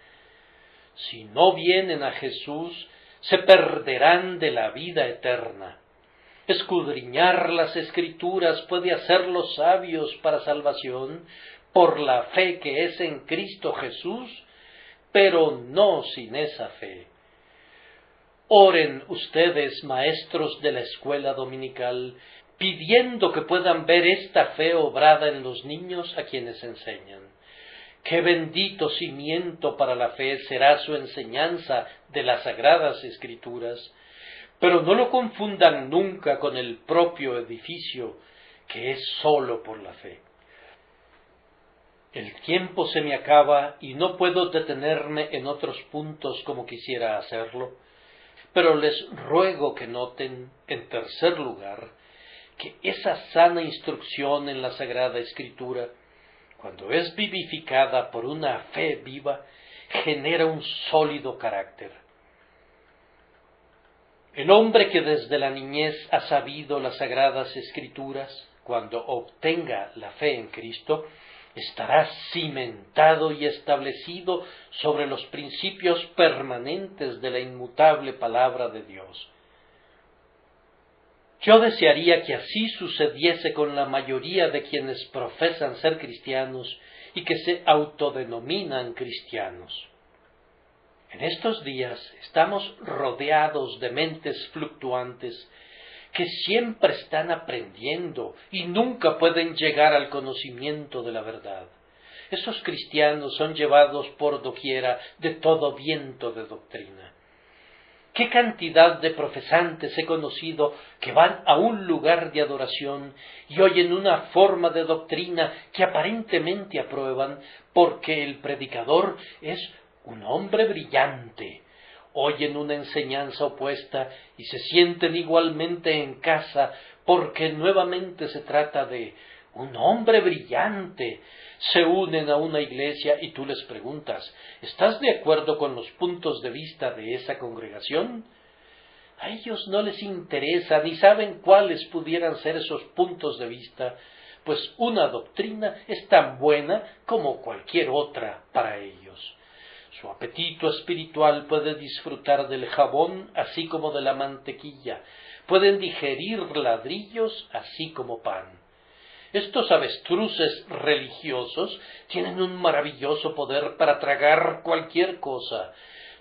Si no vienen a Jesús, se perderán de la vida eterna. Escudriñar las Escrituras puede hacerlos sabios para salvación por la fe que es en Cristo Jesús, pero no sin esa fe. Oren ustedes, maestros de la escuela dominical, pidiendo que puedan ver esta fe obrada en los niños a quienes enseñan. Qué bendito cimiento para la fe será su enseñanza de las sagradas Escrituras, pero no lo confundan nunca con el propio edificio, que es sólo por la fe. El tiempo se me acaba y no puedo detenerme en otros puntos como quisiera hacerlo, pero les ruego que noten, en tercer lugar, que esa sana instrucción en la Sagrada Escritura, cuando es vivificada por una fe viva, genera un sólido carácter. El hombre que desde la niñez ha sabido las Sagradas Escrituras, cuando obtenga la fe en Cristo, estará cimentado y establecido sobre los principios permanentes de la inmutable palabra de Dios. Yo desearía que así sucediese con la mayoría de quienes profesan ser cristianos y que se autodenominan cristianos. En estos días estamos rodeados de mentes fluctuantes que siempre están aprendiendo y nunca pueden llegar al conocimiento de la verdad. Esos cristianos son llevados por doquiera de todo viento de doctrina. ¿Qué cantidad de profesantes he conocido que van a un lugar de adoración y oyen una forma de doctrina que aparentemente aprueban porque el predicador es un hombre brillante? Oyen una enseñanza opuesta y se sienten igualmente en casa porque nuevamente se trata de un hombre brillante. Se unen a una iglesia y tú les preguntas, ¿estás de acuerdo con los puntos de vista de esa congregación? A ellos no les interesa ni saben cuáles pudieran ser esos puntos de vista, pues una doctrina es tan buena como cualquier otra para ellos. Su apetito espiritual puede disfrutar del jabón así como de la mantequilla, pueden digerir ladrillos así como pan. Estos avestruces religiosos tienen un maravilloso poder para tragar cualquier cosa.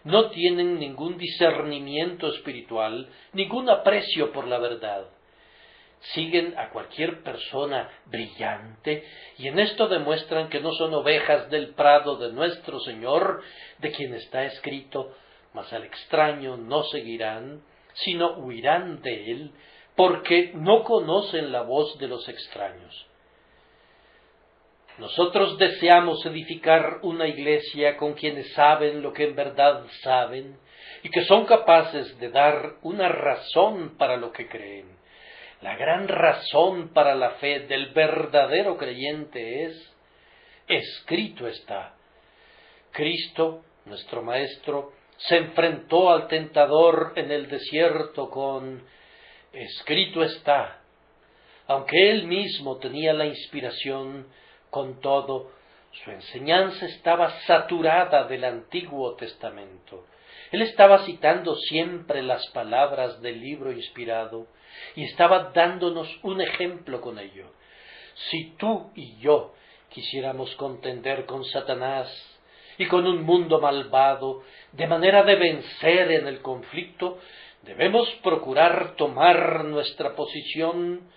No tienen ningún discernimiento espiritual, ningún aprecio por la verdad. Siguen a cualquier persona brillante y en esto demuestran que no son ovejas del prado de nuestro Señor, de quien está escrito: mas al extraño no seguirán, sino huirán de él, porque no conocen la voz de los extraños. Nosotros deseamos edificar una iglesia con quienes saben lo que en verdad saben y que son capaces de dar una razón para lo que creen. La gran razón para la fe del verdadero creyente es: escrito está. Cristo, nuestro Maestro, se enfrentó al tentador en el desierto con: escrito está. Aunque él mismo tenía la inspiración, con todo, su enseñanza estaba saturada del Antiguo Testamento. Él estaba citando siempre las palabras del libro inspirado y estaba dándonos un ejemplo con ello. Si tú y yo quisiéramos contender con Satanás y con un mundo malvado, de manera de vencer en el conflicto, debemos procurar tomar nuestra posición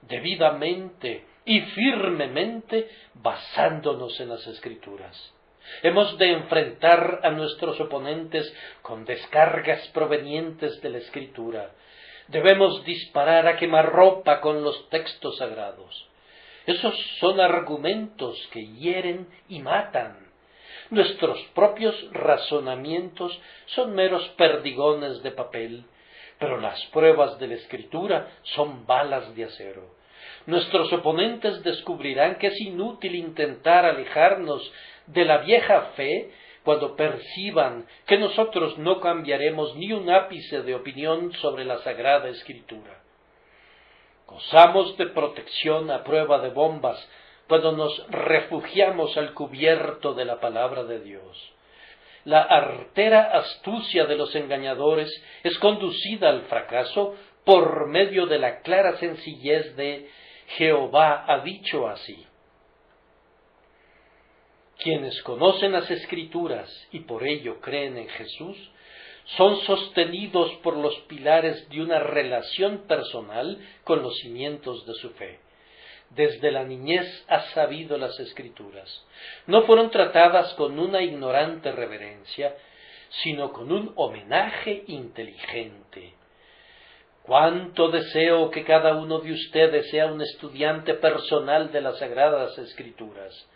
debidamente y firmemente basándonos en las Escrituras. Hemos de enfrentar a nuestros oponentes con descargas provenientes de la Escritura. Debemos disparar a quemarropa con los textos sagrados. Esos son argumentos que hieren y matan. Nuestros propios razonamientos son meros perdigones de papel, pero las pruebas de la Escritura son balas de acero. Nuestros oponentes descubrirán que es inútil intentar alejarnos de la vieja fe cuando perciban que nosotros no cambiaremos ni un ápice de opinión sobre la Sagrada Escritura. Gozamos de protección a prueba de bombas cuando nos refugiamos al cubierto de la palabra de Dios. La artera astucia de los engañadores es conducida al fracaso por medio de la clara sencillez de: Jehová ha dicho así. Quienes conocen las Escrituras y por ello creen en Jesús, son sostenidos por los pilares de una relación personal con los cimientos de su fe. Desde la niñez ha sabido las Escrituras. No fueron tratadas con una ignorante reverencia, sino con un homenaje inteligente. Cuánto deseo que cada uno de ustedes sea un estudiante personal de las Sagradas Escrituras.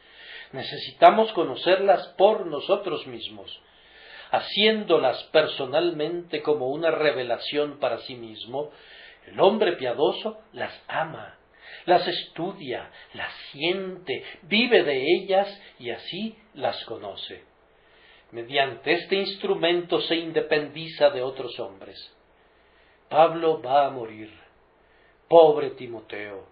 Necesitamos conocerlas por nosotros mismos, haciéndolas personalmente como una revelación para sí mismo. El hombre piadoso las ama, las estudia, las siente, vive de ellas y así las conoce. Mediante este instrumento se independiza de otros hombres. Pablo va a morir. Pobre Timoteo.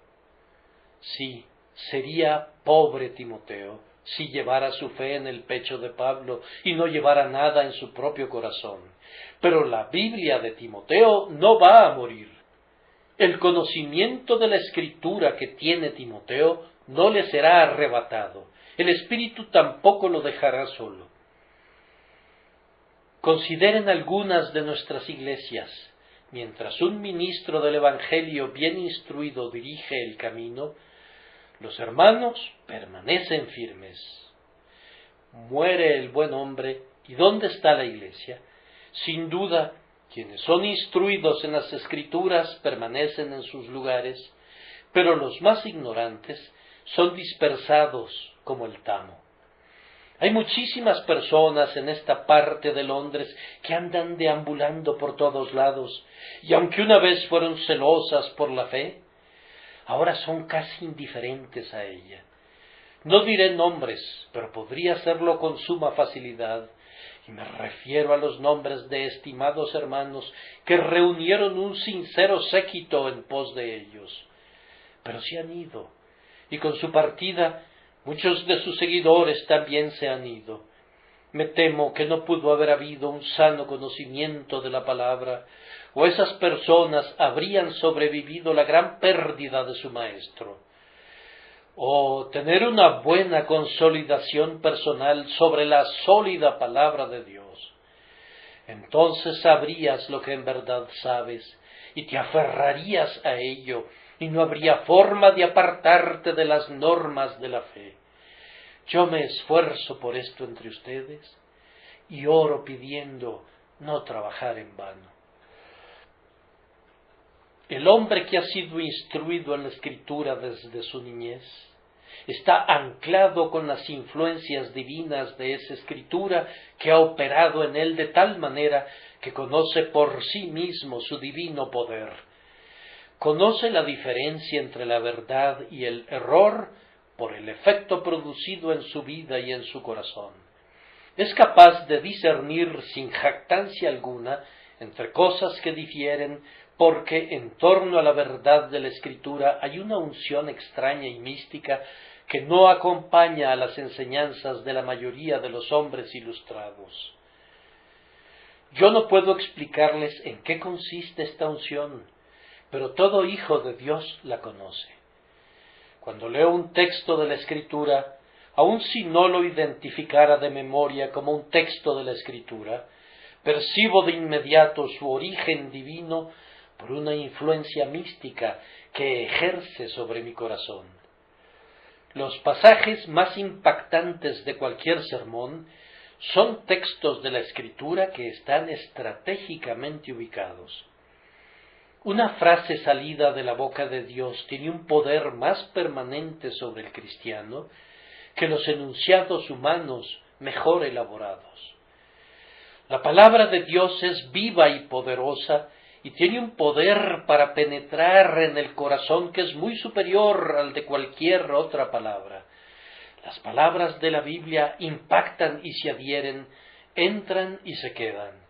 Sí, sería pobre Timoteo si llevara su fe en el pecho de Pablo y no llevara nada en su propio corazón. Pero la Biblia de Timoteo no va a morir. El conocimiento de la Escritura que tiene Timoteo no le será arrebatado. El Espíritu tampoco lo dejará solo. Consideren algunas de nuestras iglesias. Mientras un ministro del Evangelio bien instruido dirige el camino, los hermanos permanecen firmes. Muere el buen hombre, ¿y dónde está la iglesia? Sin duda, quienes son instruidos en las Escrituras permanecen en sus lugares, pero los más ignorantes son dispersados como el tamo. Hay muchísimas personas en esta parte de Londres que andan deambulando por todos lados, y aunque una vez fueron celosas por la fe, ahora son casi indiferentes a ella. No diré nombres, pero podría hacerlo con suma facilidad, y me refiero a los nombres de estimados hermanos que reunieron un sincero séquito en pos de ellos. Pero se han ido, y con su partida muchos de sus seguidores también se han ido. Me temo que no pudo haber habido un sano conocimiento de la palabra, o esas personas habrían sobrevivido la gran pérdida de su maestro. O tener una buena consolidación personal sobre la sólida palabra de Dios. Entonces sabrías lo que en verdad sabes, y te aferrarías a ello, y no habría forma de apartarte de las normas de la fe. Yo me esfuerzo por esto entre ustedes, y oro pidiendo no trabajar en vano. El hombre que ha sido instruido en la Escritura desde su niñez está anclado con las influencias divinas de esa Escritura que ha operado en él de tal manera que conoce por sí mismo su divino poder. Conoce la diferencia entre la verdad y el error por el efecto producido en su vida y en su corazón. Es capaz de discernir sin jactancia alguna entre cosas que difieren, porque en torno a la verdad de la Escritura hay una unción extraña y mística que no acompaña a las enseñanzas de la mayoría de los hombres ilustrados. Yo no puedo explicarles en qué consiste esta unción, pero todo hijo de Dios la conoce. Cuando leo un texto de la Escritura, aun si no lo identificara de memoria como un texto de la Escritura, percibo de inmediato su origen divino por una influencia mística que ejerce sobre mi corazón. Los pasajes más impactantes de cualquier sermón son textos de la Escritura que están estratégicamente ubicados. Una frase salida de la boca de Dios tiene un poder más permanente sobre el cristiano que los enunciados humanos mejor elaborados. La palabra de Dios es viva y poderosa y tiene un poder para penetrar en el corazón que es muy superior al de cualquier otra palabra. Las palabras de la Biblia impactan y se adhieren, entran y se quedan.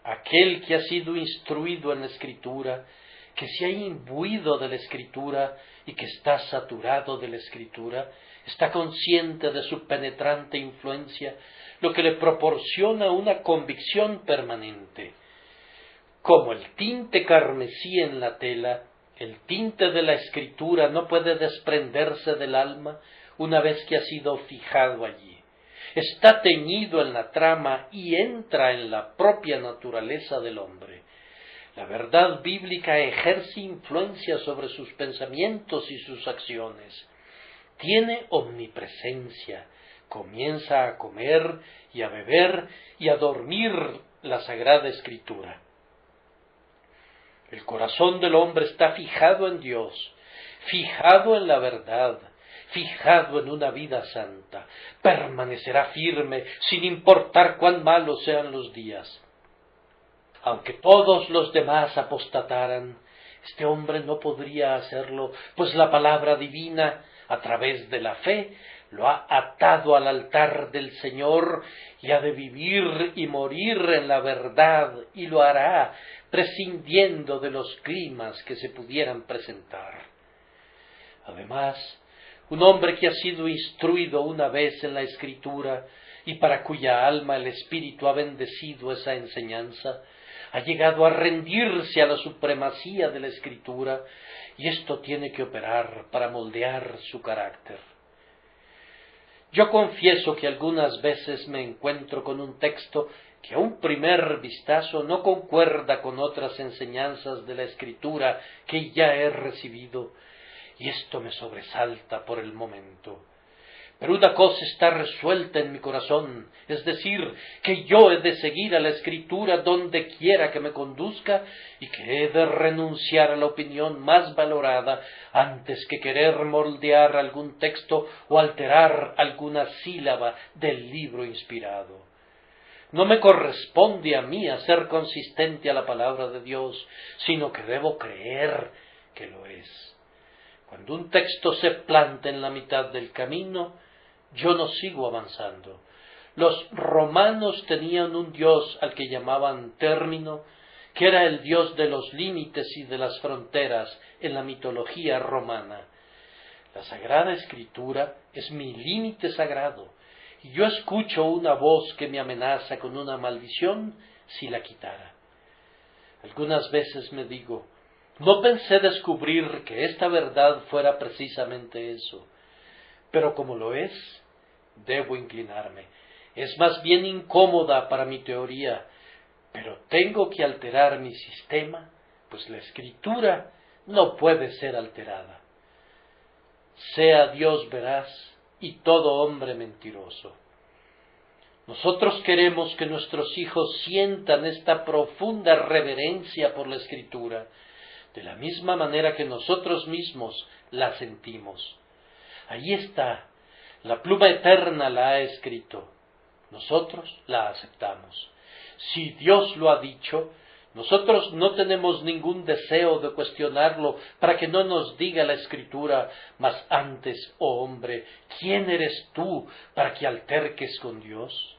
Aquel que ha sido instruido en la Escritura, que se ha imbuido de la Escritura y que está saturado de la Escritura, está consciente de su penetrante influencia, lo que le proporciona una convicción permanente. Como el tinte carmesí en la tela, el tinte de la Escritura no puede desprenderse del alma una vez que ha sido fijado allí. Está teñido en la trama y entra en la propia naturaleza del hombre. La verdad bíblica ejerce influencia sobre sus pensamientos y sus acciones. Tiene omnipresencia, comienza a comer y a beber y a dormir la Sagrada Escritura. El corazón del hombre está fijado en Dios, fijado en la verdad, fijado en una vida santa. Permanecerá firme sin importar cuán malos sean los días. Aunque todos los demás apostataran, este hombre no podría hacerlo, pues la palabra divina, a través de la fe, lo ha atado al altar del Señor y ha de vivir y morir en la verdad, y lo hará prescindiendo de los climas que se pudieran presentar. Además, un hombre que ha sido instruido una vez en la Escritura y para cuya alma el Espíritu ha bendecido esa enseñanza, ha llegado a rendirse a la supremacía de la Escritura, y esto tiene que operar para moldear su carácter. Yo confieso que algunas veces me encuentro con un texto que a un primer vistazo no concuerda con otras enseñanzas de la Escritura que ya he recibido, y esto me sobresalta por el momento. Pero una cosa está resuelta en mi corazón, es decir, que yo he de seguir a la Escritura donde quiera que me conduzca y que he de renunciar a la opinión más valorada antes que querer moldear algún texto o alterar alguna sílaba del libro inspirado. No me corresponde a mí ser consistente a la palabra de Dios, sino que debo creer que lo es. Cuando un texto se planta en la mitad del camino, yo no sigo avanzando. Los romanos tenían un dios al que llamaban Término, que era el dios de los límites y de las fronteras en la mitología romana. La Sagrada Escritura es mi límite sagrado, y yo escucho una voz que me amenaza con una maldición si la quitara. Algunas veces me digo, no pensé descubrir que esta verdad fuera precisamente eso, pero como lo es, debo inclinarme. Es más bien incómoda para mi teoría, pero tengo que alterar mi sistema, pues la Escritura no puede ser alterada. Sea Dios veraz y todo hombre mentiroso. Nosotros queremos que nuestros hijos sientan esta profunda reverencia por la Escritura, de la misma manera que nosotros mismos la sentimos. Ahí está, la pluma eterna la ha escrito, nosotros la aceptamos. Si Dios lo ha dicho, nosotros no tenemos ningún deseo de cuestionarlo para que no nos diga la Escritura, mas antes, oh hombre, ¿quién eres tú para que alterques con Dios?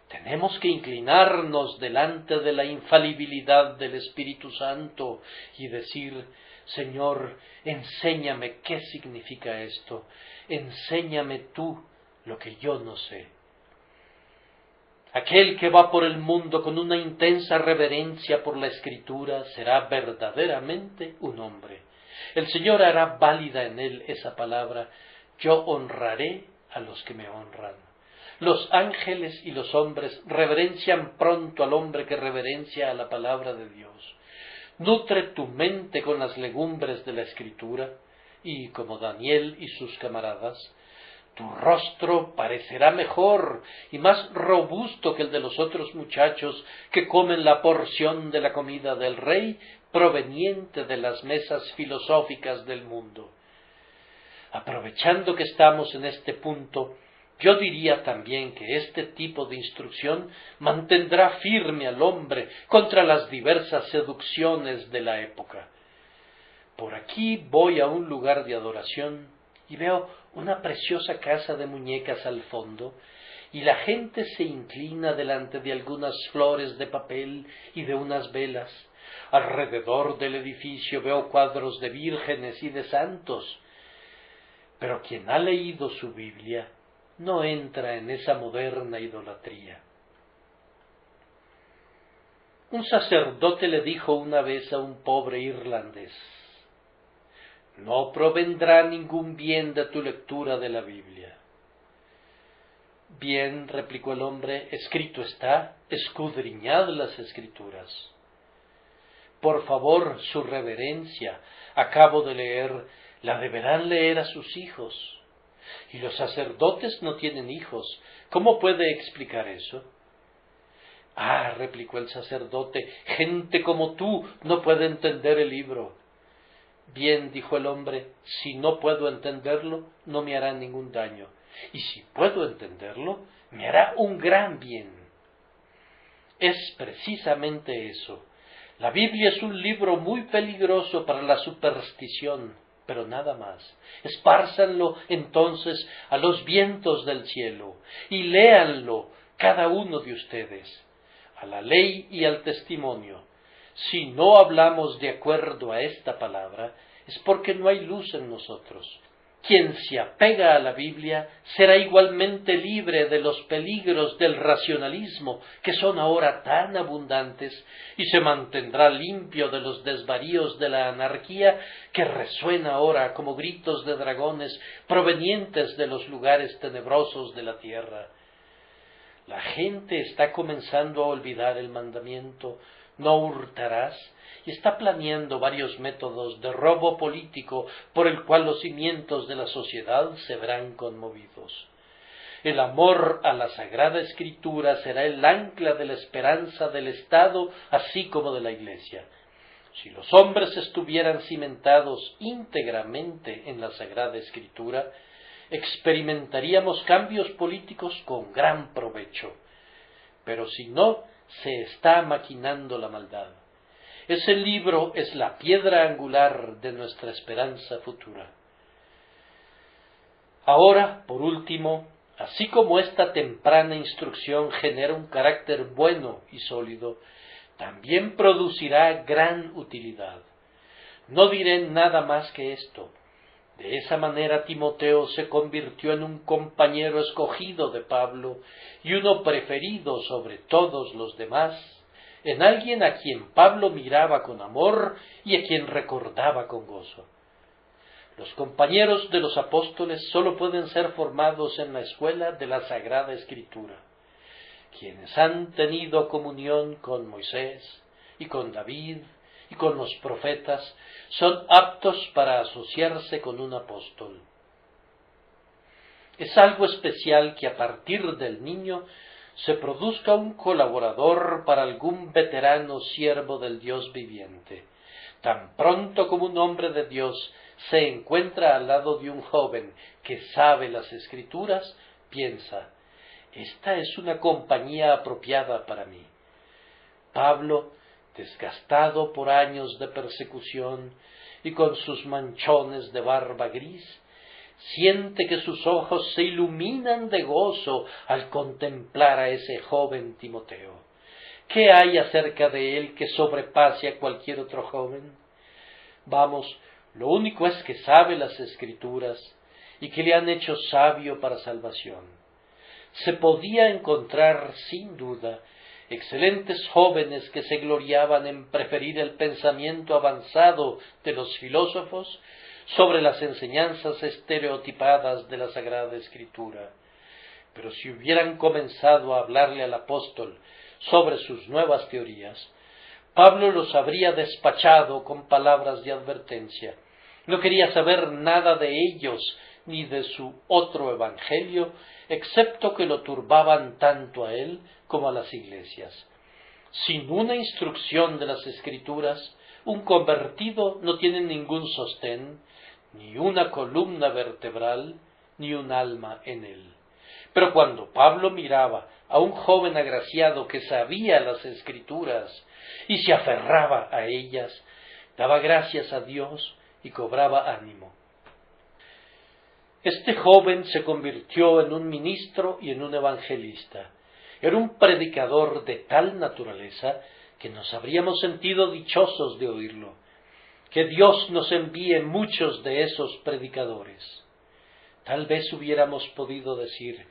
Tenemos que inclinarnos delante de la infalibilidad del Espíritu Santo y decir, Señor, enséñame qué significa esto, enséñame tú lo que yo no sé. Aquel que va por el mundo con una intensa reverencia por la Escritura será verdaderamente un hombre. El Señor hará válida en él esa palabra, yo honraré a los que me honran. Los ángeles y los hombres reverencian pronto al hombre que reverencia a la palabra de Dios. Nutre tu mente con las legumbres de la Escritura, y como Daniel y sus camaradas, tu rostro parecerá mejor y más robusto que el de los otros muchachos que comen la porción de la comida del rey proveniente de las mesas filosóficas del mundo. Aprovechando que estamos en este punto, yo diría también que este tipo de instrucción mantendrá firme al hombre contra las diversas seducciones de la época. Por aquí voy a un lugar de adoración y veo una preciosa casa de muñecas al fondo, y la gente se inclina delante de algunas flores de papel y de unas velas. Alrededor del edificio veo cuadros de vírgenes y de santos. Pero quien ha leído su Biblia no entra en esa moderna idolatría. Un sacerdote le dijo una vez a un pobre irlandés, no provendrá ningún bien de tu lectura de la Biblia. Bien, replicó el hombre, escrito está, escudriñad las Escrituras. Por favor, su reverencia, acabo de leer, la deberán leer a sus hijos. Y los sacerdotes no tienen hijos. ¿Cómo puede explicar eso? Ah, replicó el sacerdote, gente como tú no puede entender el libro. Bien, dijo el hombre, si no puedo entenderlo, no me hará ningún daño. Y si puedo entenderlo, me hará un gran bien. Es precisamente eso. La Biblia es un libro muy peligroso para la superstición, pero nada más. Espárzanlo entonces a los vientos del cielo y léanlo cada uno de ustedes, a la ley y al testimonio. Si no hablamos de acuerdo a esta palabra, es porque no hay luz en nosotros. Quien se apega a la Biblia será igualmente libre de los peligros del racionalismo, que son ahora tan abundantes, y se mantendrá limpio de los desvaríos de la anarquía, que resuena ahora como gritos de dragones provenientes de los lugares tenebrosos de la tierra. La gente está comenzando a olvidar el mandamiento, no hurtarás, y está planeando varios métodos de robo político por el cual los cimientos de la sociedad se verán conmovidos. El amor a la Sagrada Escritura será el ancla de la esperanza del Estado así como de la Iglesia. Si los hombres estuvieran cimentados íntegramente en la Sagrada Escritura, experimentaríamos cambios políticos con gran provecho. Pero si no, se está maquinando la maldad. Ese libro es la piedra angular de nuestra esperanza futura. Ahora, por último, Así como esta temprana instrucción genera un carácter bueno y sólido, también producirá gran utilidad. No diré nada más que esto. De esa manera Timoteo se convirtió en un compañero escogido de Pablo y uno preferido sobre todos los demás, en alguien a quien Pablo miraba con amor y a quien recordaba con gozo. Los compañeros de los apóstoles sólo pueden ser formados en la escuela de la Sagrada Escritura. Quienes han tenido comunión con Moisés y con David y con los profetas son aptos para asociarse con un apóstol. Es algo especial que a partir del niño se produzca un colaborador para algún veterano siervo del Dios viviente. Tan pronto como un hombre de Dios se encuentra al lado de un joven que sabe las Escrituras, piensa: esta es una compañía apropiada para mí. Pablo, desgastado por años de persecución y con sus manchones de barba gris, siente que sus ojos se iluminan de gozo al contemplar a ese joven Timoteo. ¿Qué hay acerca de él que sobrepase a cualquier otro joven? Vamos, lo único es que sabe las Escrituras y que le han hecho sabio para salvación. Se podía encontrar, sin duda, excelentes jóvenes que se gloriaban en preferir el pensamiento avanzado de los filósofos sobre las enseñanzas estereotipadas de la Sagrada Escritura. Pero si hubieran comenzado a hablarle al apóstol sobre sus nuevas teorías, Pablo los habría despachado con palabras de advertencia. No quería saber nada de ellos ni de su otro evangelio, excepto que lo turbaban tanto a él como a las iglesias. Sin una instrucción de las Escrituras, un convertido no tiene ningún sostén, ni una columna vertebral, ni un alma en él. Pero cuando Pablo miraba a un joven agraciado que sabía las Escrituras y se aferraba a ellas, daba gracias a Dios y cobraba ánimo. Este joven se convirtió en un ministro y en un evangelista. Era un predicador de tal naturaleza que nos habríamos sentido dichosos de oírlo. Que Dios nos envíe muchos de esos predicadores. Tal vez hubiéramos podido decir: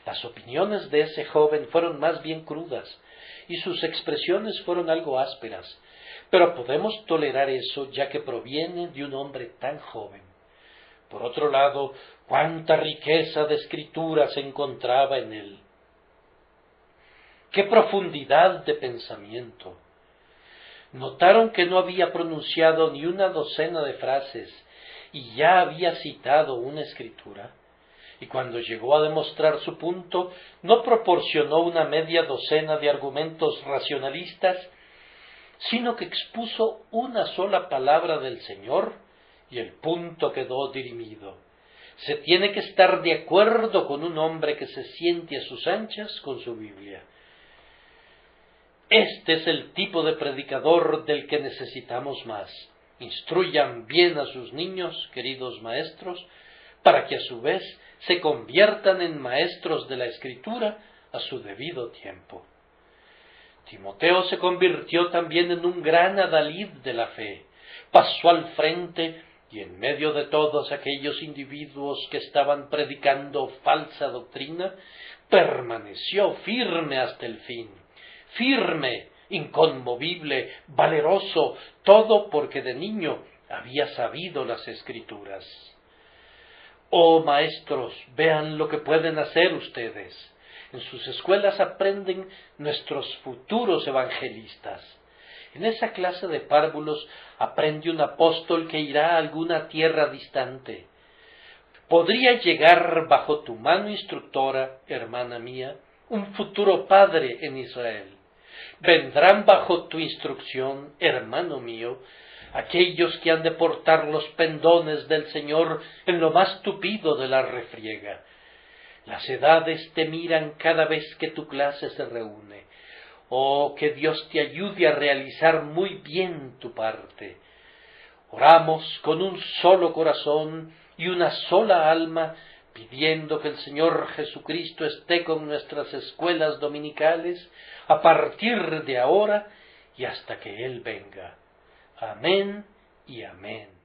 las opiniones de ese joven fueron más bien crudas y sus expresiones fueron algo ásperas, pero podemos tolerar eso ya que proviene de un hombre tan joven. Por otro lado, cuánta riqueza de escritura se encontraba en él. Qué profundidad de pensamiento. Notaron que no había pronunciado ni una docena de frases y ya había citado una escritura. Y cuando llegó a demostrar su punto, no proporcionó una media docena de argumentos racionalistas, sino que expuso una sola palabra del Señor y el punto quedó dirimido. Se tiene que estar de acuerdo con un hombre que se siente a sus anchas con su Biblia. Este es el tipo de predicador del que necesitamos más. Instruyan bien a sus niños, queridos maestros, para que a su vez se conviertan en maestros de la Escritura a su debido tiempo. Timoteo se convirtió también en un gran adalid de la fe. Pasó al frente y en medio de todos aquellos individuos que estaban predicando falsa doctrina, permaneció firme hasta el fin. Firme, inconmovible, valeroso, todo porque de niño había sabido las Escrituras. Oh maestros, vean lo que pueden hacer ustedes. En sus escuelas aprenden nuestros futuros evangelistas. En esa clase de párvulos aprende un apóstol que irá a alguna tierra distante. Podría llegar bajo tu mano instructora, hermana mía, un futuro padre en Israel. Vendrán bajo tu instrucción, hermano mío, aquellos que han de portar los pendones del Señor en lo más tupido de la refriega. Las edades te miran cada vez que tu clase se reúne. Oh, que Dios te ayude a realizar muy bien tu parte. Oramos con un solo corazón y una sola alma pidiendo que el Señor Jesucristo esté con nuestras escuelas dominicales a partir de ahora y hasta que Él venga. Amén y amén.